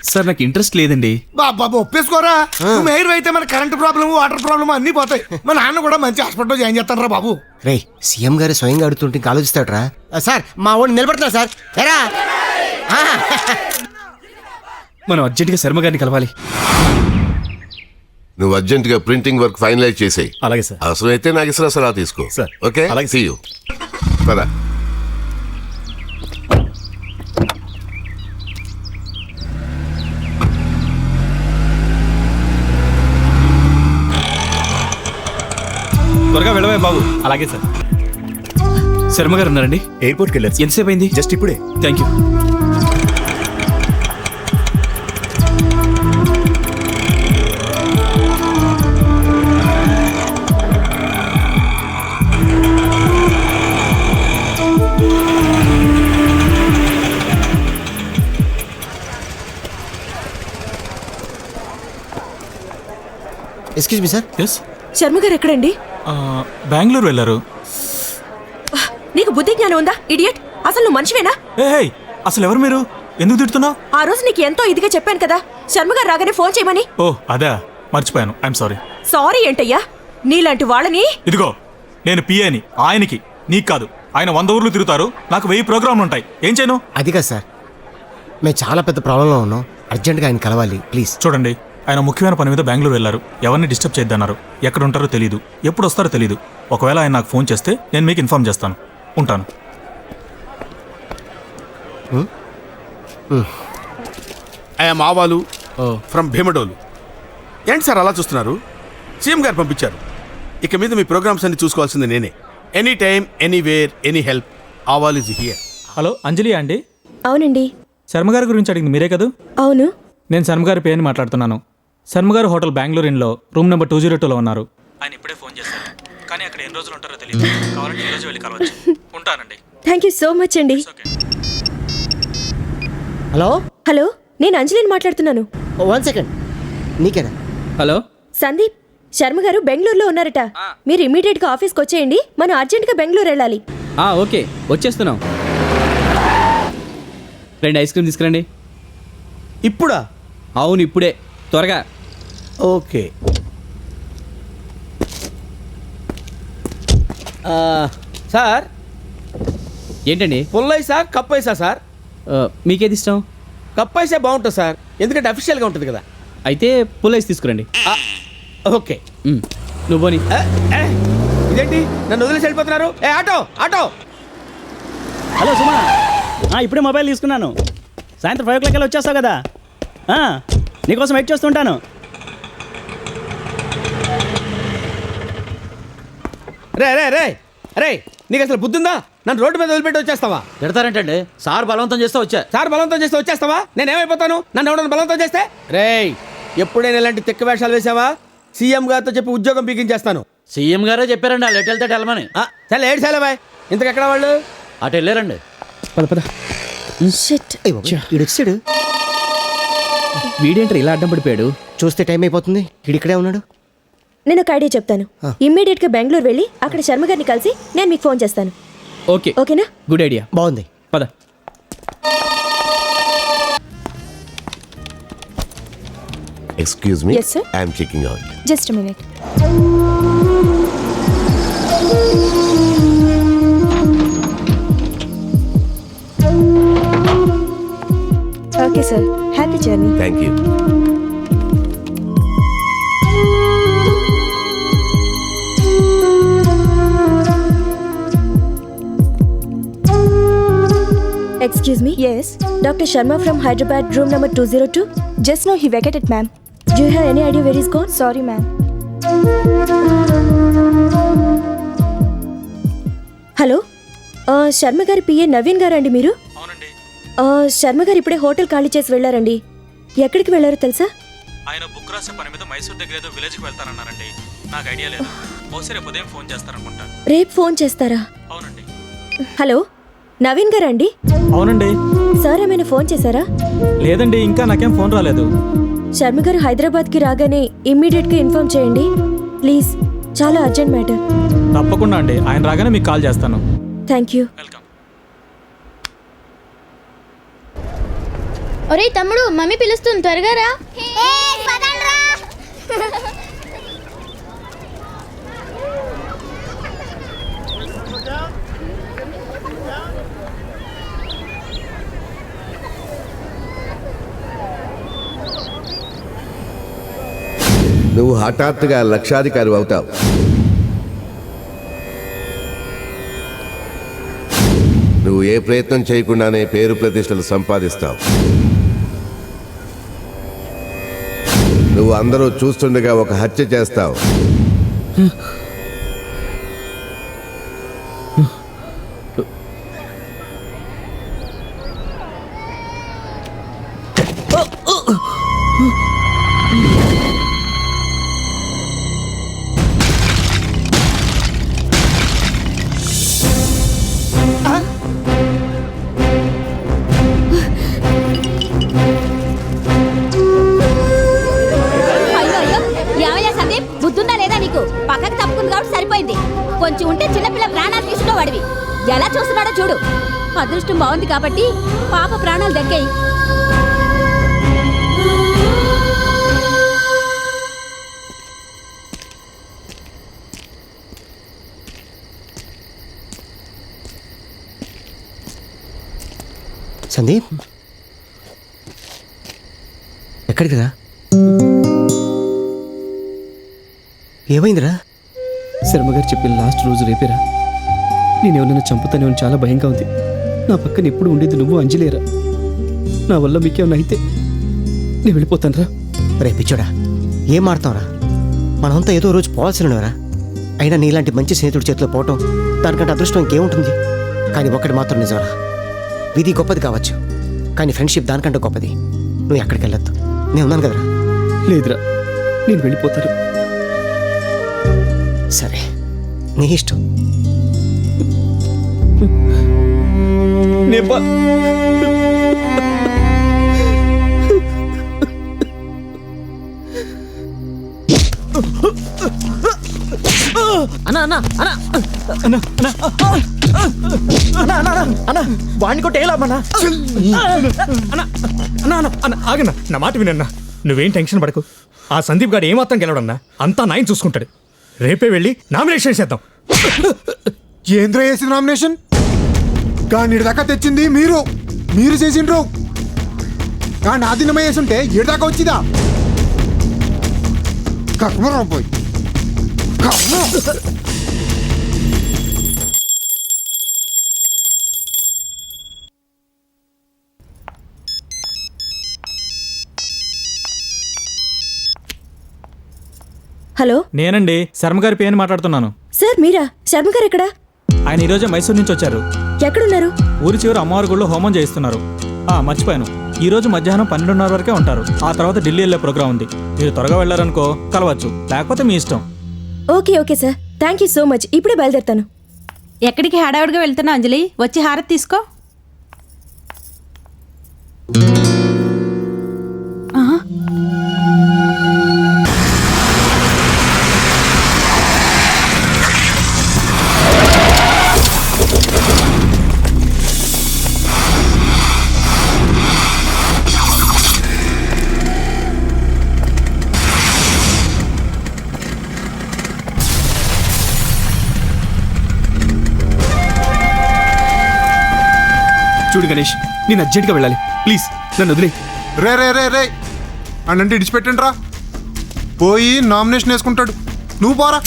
సార్ నాకు ఇంట్రెస్ట్ లేదండి. బాబు ఒప్పేసుకోరా. నువ్వు మేయర్ అయితే మన కరెంట్ ప్రాబ్లం, వాటర్ ప్రాబ్లం అన్ని పోతాయి. మా నాన్న కూడా మంచి హాస్పిటల్లో జాయిన్ చేస్తాను రా బాబు. రే సీఎం గారు స్వయంగా అడుగుతుంటే ఇంకా ఆలోచిస్తాడరా. సార్ మా వాడిని నిలబెడతా సార్. ఎరా మనం అర్జెంటుగా శర్మ గారిని కలవాలి. నువ్వు అర్జెంటుగా ప్రింటింగ్ వర్క్ ఫైనలైజ్ చేసేయి. అలాగే సార్. అవసరమైతే నాకు ఇసురా సలహా తీసుకో. సార్. ఓకే, అలాగే. See you. పద. త్వరగా వెళ్ళవే బాబు. అలాగే సార్. శర్మ గారు ఉన్నారండి? ఎయిర్పోర్ట్కి వెళ్ళారు. ఎంతసేపు అయింది? జస్ట్ ఇప్పుడే. Thank you. Excuse me sir. Yes. Sharma garu ఎక్కడండి? బెంగళూరు వెళ్ళారు. నీకు బుద్ధి జ్ఞానం ఉందా ఇడియట్? అసలు నువ్వు మనిషివేనా? ఏ అసలు ఎవరు మీరు? ఎందుకు తిడుతున్నావు? ఆ రోజు నీకు ఎంతో ఇదిగా చెప్పాను కదా శర్మ గారు రాగానే ఫోన్ చేయమని. ఓ అదా, మర్చిపోయాను. I'm sorry. సారీ ఏంటయ్యా? నీలాంటి వాళ్ళని. ఇదిగో నేను పిఏని, ఆయనకి, నీకు కాదు. ఆయన 100 ఊర్లు తిరుగుతారు, నాకు 1000 ప్రోగ్రాంలు ఉంటాయి. ఏం చేయను? అది కాదు సార్, మేము చాలా పెద్ద ప్రాబ్లంలో ఉన్నాం. అర్జెంట్గా ఆయన కలవాలి ప్లీజ్. చూడండి, ఆయన ముఖ్యమైన పని మీద బెంగళూరు వెళ్ళారు. ఎవరిని డిస్టర్బ్ చేద్దన్నారు. ఎక్కడ ఉంటారో తెలియదు, ఎప్పుడు వస్తారో తెలియదు. ఒకవేళ ఆయన నాకు ఫోన్ చేస్తే నేను మీకు ఇన్ఫార్మ్ చేస్తాను. ఉంటాను. ఐఎమ్ ఆవాలు ఫ్రమ్ భీమడోలు. ఏంటి సార్ అలా చూస్తున్నారు? సీఎం గారు పంపించారు. ఇక మీద మీ ప్రోగ్రామ్స్ అన్ని చూసుకోవాల్సింది నేనే. Any time, anywhere, any help, ఆవాల్ ఇస్ హియర్. హలో అంజలి అండి? అవునండి. శర్మ గారి గురించి అడిగింది మీరే కదా? అవును. నేను శర్మగారి పేరుని మాట్లాడుతున్నాను. శర్మగారు హోటల్ బెంగళూరు ఇన్లో రూమ్ నెంబర్ 202లో ఉన్నారు. ఆయన ఇప్పుడే ఫోన్ చేశారు, కానీ అక్కడ ఎన్ని రోజులు ఉంటారో తెలియదు. కావాలంటే ఈరోజు వెళ్ళి కలవచ్చు. ఉంటానండి. థ్యాంక్ యూ సో మచ్ అండి. హలో హలో, నేను అంజలిని మాట్లాడుతున్నాను. 1 సెకండ్. నీకేనా? హలో సందీప్, శర్మ గారు బెంగళూరులో ఉన్నారట. మీరు ఇమీడియట్గా ఆఫీస్కి వచ్చేయండి. మనం అర్జెంట్గా బెంగళూరు వెళ్ళాలి. ఓకే, వచ్చేస్తున్నాం. 2 ఐస్ క్రీమ్ తీసుకురండి. ఇప్పుడా? అవును, ఇప్పుడే, త్వరగా. ఓకే. సార్ ఏంటండి? పుల్లైసా కప్పైసా సార్? మీకేది ఇష్టం? కప్పైసా బాగుంటుంది సార్, ఎందుకంటే అఫీషియల్గా ఉంటుంది కదా. అయితే పుల్ ఐస్ తీసుకురండి. ఓకే. నువ్వు పోనీ. ఇదేంటి నన్ను వదిలేసి వెళ్ళిపోతున్నారు? Auto auto. హలో సుమా, ఇప్పుడే మొబైల్ తీసుకున్నాను. సాయంత్రం 5 o'clock వచ్చేస్తావు కదా. నీకోసం వెయిట్ చేస్తుంటాను. రే రే రే రే, నీకు అసలు బుద్ధుందా? నన్ను రోడ్డు మీద వదిలిపెట్టి వచ్చేస్తావా? తిడతారేంటండి? సార్ బలవంతం చేస్తే సార్ బలవంతం చేస్తే వచ్చేస్తావా? నేనేమైపోతాను నన్ను ఎవడన్నా బలవంతం చేస్తే? రేయ్, ఎప్పుడైనా ఇలాంటి తిక్క వేషాలు వేసావా? సీఎం గారితో చెప్పి ఉద్యోగం పీకించేస్తాను. సీఎం గారే చెప్పారండి వాళ్ళు ఎటు వెళ్తే వెళ్ళమని. సరే ఏడు సాలే బాయ్. ఇంతకెక్కడ వాళ్ళు? అటు వెళ్ళారండి. పద పద. వచ్చాడు. వీడేంటర్ ఇలా అడ్డం పడిపోయాడు? చూస్తే టైం అయిపోతుంది. ఇక్కడే ఉన్నాడు. నేను ఒక ఐడియా చెప్తాను. ఇమ్మీడియట్గా బెంగళూరు వెళ్ళి అక్కడ శర్మ గారిని కలిసి నేను మీకు ఫోన్ చేస్తాను. ఓకే, ఓకేనా? Good idea. బాగుంది, పద. Excuse me, Yes, sir. I'm checking out. Just minute. Okay sir, happy journey. Thank you. Excuse me? Yes. Dr. Sharma from Hyderabad, room number 202. Just now he vacated, ma'am. Do you have any idea where he's gone? Sorry, ma'am. Hello, Sharma గారి పిఏ నవీన్ గారా అండి మీరు? అవునండి. శర్మ గారు ఇప్పుడే హోటల్ ఖాళీ చేసి వెళ్ళారండి. ఎక్కడికి వెళ్ళారో తెలుసా? ఆయన బుక్ రాసే పని మీద మైసూర్ దగ్గర ఏదో విలేజ్కి వెళ్తారన్నారండి. నాకు ఐడియా లేదు. బహుశా రేపు ఉదయం ఫోన్ చేస్తారనుకుంటా. రేపు ఫోన్ చేస్తారా? అవునండి. హలో, నవీన్ గారా అండి? అవునండి. సార్ ఏమైనా ఫోన్ చేశారా? లేదండి, ఇంకా నాకేం ఫోన్ రాలేదు. శర్మ గారు హైదరాబాద్కి రాగానే ఇమ్మీడియట్గా ఇన్ఫార్మ్ చేయండి ప్లీజ్. చాలా అర్జెంట్ మ్యాటర్. తప్పకుండా అండి, ఆయన రాగానే మీకు కాల్ చేస్తాను. Thank you. ఒరే తమ్ముడు, మమ్మీ పిలుస్తుంది, త్వరగా రా. నువ్వు హఠాత్తుగా లక్షాధికారి అవుతావు. నువ్వు ఏ ప్రయత్నం చేయకుండానే పేరు ప్రతిష్టలు సంపాదిస్తావు. నువ్వు అందరూ చూస్తుండగా ఒక హత్య చేస్తావు. బుద్ధుందా లేదా నీకు? పక్కకి తప్పుకుంది కాబట్టి సరిపోయింది. కొంచెం ఉంటే చిన్నపిల్ల ప్రాణాలు తీసుకునేవాడివి. ఎలా చూస్తున్నాడో చూడు. అదృష్టం బాగుంది కాబట్టి పాప ప్రాణాలు దక్కాయి. సందీప్, ఎక్కడికి రా? ఏమైందిరా? శర్మగారు చెప్పిన లాస్ట్ రోజు రేపేరా. నేనేమన్నా చంపుతానేమని చాలా భయంగా ఉంది. నా పక్కన ఎప్పుడు ఉండేది నువ్వు అంజలేరా. నా వల్ల మీకేమన్నా అయితే నేను వెళ్ళిపోతాను రా. రే పిచ్చోడా, ఏం ఆడతావురా? మనమంతా ఏదో రోజు పోవాల్సినవరా. అయినా నీలాంటి మంచి స్నేహితుడి చేతిలో పోవటం దానికంటే అదృష్టం ఇంకేముంటుంది? కానీ ఒక్కటి మాత్రం నిజంరా, విధి గొప్పది కావచ్చు, కానీ ఫ్రెండ్షిప్ దానికంటే గొప్పది. నువ్వు ఎక్కడికి వెళ్ళొద్దు. నేను ఉన్నాను కదరా. లేదురా, నేను వెళ్ళిపోతాను. సరే, నీ ఇష్టం. వాడిని కొట్టి ఏలామన్నా. ఆగన్నా, నా మాట వినన్నా. నువ్వేం టెన్షన్ పడకు. ఆ సందీప్ గారు ఏమాత్రం గెలవడన్నా, అంతా నాయన చూసుకుంటాడు. రేపే వెళ్ళి నామినేషన్ చేద్దాం. కేంద్ర వేసిన నామినేషన్ కానీ దాకా తెచ్చింది మీరు చేసిండ్రు. కానీ ఆధీనమై వేసుంటే దాకా వచ్చిదా? పోయి హలో, నేనండి, శర్మ గారి పేరు మాట్లాడుతున్నాను. సార్ మీరా? శర్మ గారు ఎక్కడా? ఆయన ఈరోజే మైసూరు నుంచి వచ్చారు. ఎక్కడున్నారు? ఊరి చివరి అమ్మవారి గుళ్ళో హోమం చేయిస్తున్నారు. మర్చిపోయాను, ఈ రోజు మధ్యాహ్నం 12:30 వరకే ఉంటారు. ఆ తర్వాత ఢిల్లీ వెళ్ళే ప్రోగ్రాం ఉంది. మీరు త్వరగా వెళ్ళారనుకో కలవచ్చు, లేకపోతే మీ ఇష్టం. Okay sir, thank you so much. ఇప్పుడే బయలుదేరుతాను. ఎక్కడికి హడావుడిగా వెళ్తున్నావు అంజలి? వచ్చి హారతి తీసుకో. చూడు గణేష్, నేను అర్జెంట్గా వెళ్ళాలి. ప్లీజ్ నన్ను వదిలే. రే అన్నంటే ఇడిచిపెట్టండి రా. పోయి నామినేషన్ వేసుకుంటాడు. నువ్వు పోరా.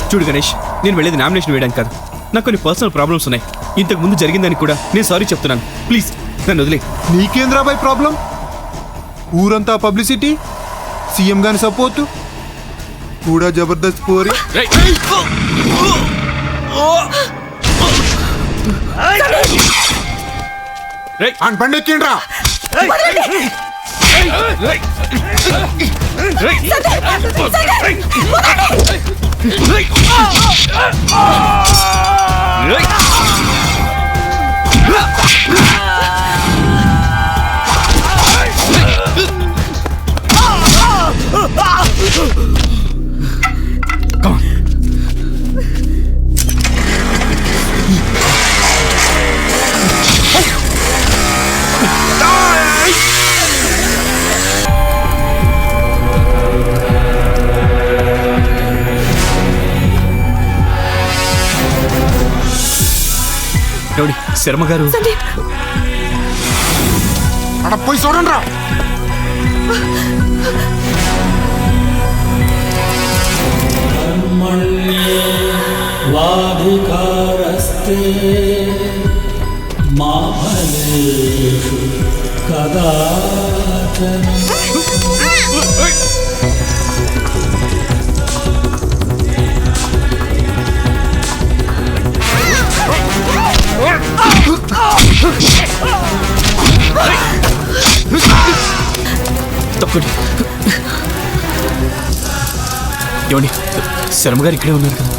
చూడు గణేష్, నేను వెళ్ళేది నామినేషన్ వేయడానికి కాదు. నాకు కొన్ని పర్సనల్ ప్రాబ్లమ్స్ ఉన్నాయి. ఇంతకు ముందు జరిగిందని కూడా నేను సారీ చెప్తున్నాను. ప్లీజ్ నన్ను వదిలే. నీకేంద్రాబాయ్ ప్రాబ్లం? ఊరంతా పబ్లిసిటీ, సీఎం గాని సపోర్టు, కూడా జబర్దస్త్ పోరి. పండెక్కిండ్రా. శర్మ గారు అక్కడ పోయి చూడండి రా. వాధికారస్తే మా ఫలేషు కదాచన. తప్పండి. ఏమండి, శర్మ గారు ఇక్కడే ఉన్నారు కదా.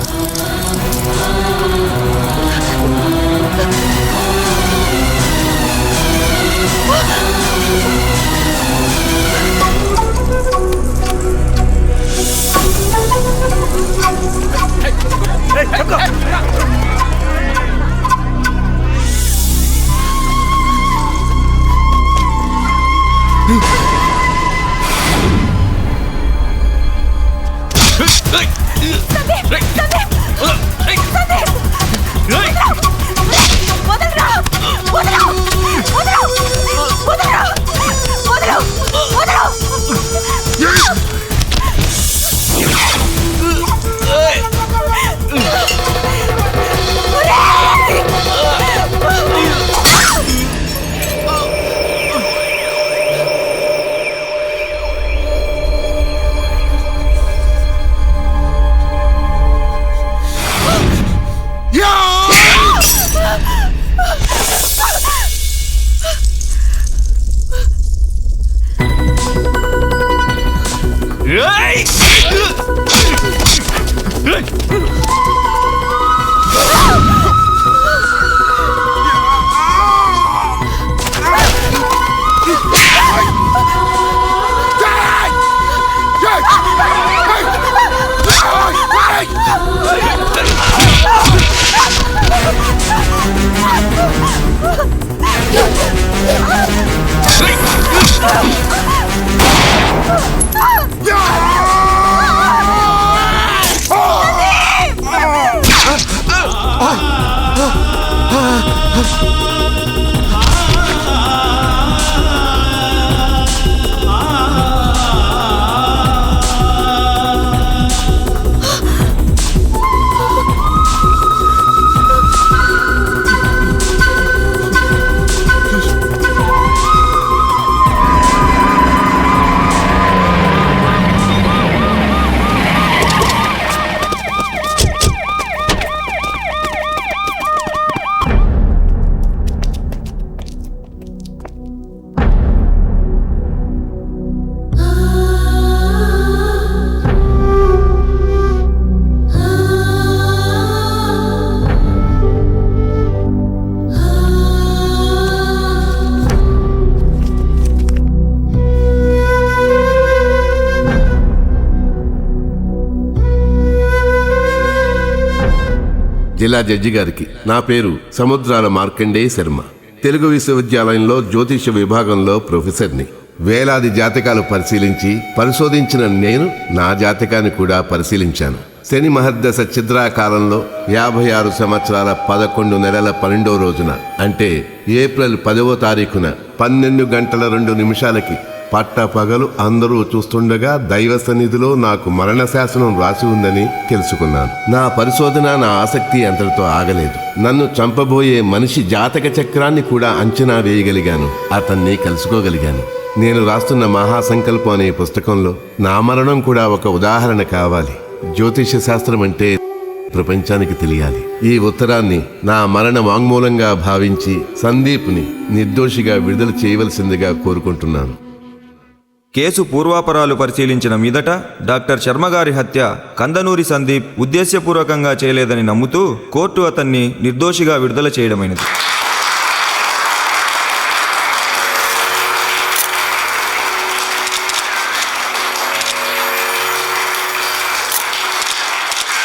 జిల్లా జడ్జి గారికి నా పేరు సముద్రాల మార్కండేయ శర్మ. తెలుగు విశ్వవిద్యాలయంలో జ్యోతిష విభాగంలో ప్రొఫెసర్ని. వేలాది జాతకాలు పరిశీలించి పరిశోధించిన నేను నా జాతకాన్ని కూడా పరిశీలించాను. శని మహర్దశ చిద్రాకాలంలో 56 సంవత్సరాల 11 నెలల 12వ రోజున అంటే ఏప్రిల్ 10వ తారీఖున 12 గంటల 2 నిమిషాలకి పట్ట పగలు అందరూ చూస్తుండగా దైవ సన్నిధిలో నాకు మరణ శాసనం రాసి ఉందని తెలుసుకున్నాను. నా పరిశోధన, నా ఆసక్తి అంతటితో ఆగలేదు. నన్ను చంపబోయే మనిషి జాతక చక్రాన్ని కూడా అంచనా వేయగలిగాను. అతన్ని కలుసుకోగలిగాను. నేను రాస్తున్న మహాసంకల్పం అనే పుస్తకంలో నా మరణం కూడా ఒక ఉదాహరణ కావాలి. జ్యోతిష శాస్త్రం అంటే ప్రపంచానికి తెలియాలి. ఈ ఉత్తరాన్ని నా మరణ వాంగ్మూలంగా భావించి సందీప్ని నిర్దోషిగా విడుదల చేయవలసిందిగా కోరుకుంటున్నాను. కేసు పూర్వాపరాలు పరిశీలించిన మీదట డాక్టర్ శర్మగారి హత్య కందనూరి సందీప్ ఉద్దేశ్యపూర్వకంగా చేయలేదని నమ్ముతూ కోర్టు అతన్ని నిర్దోషిగా విడుదల చేయడమైనది.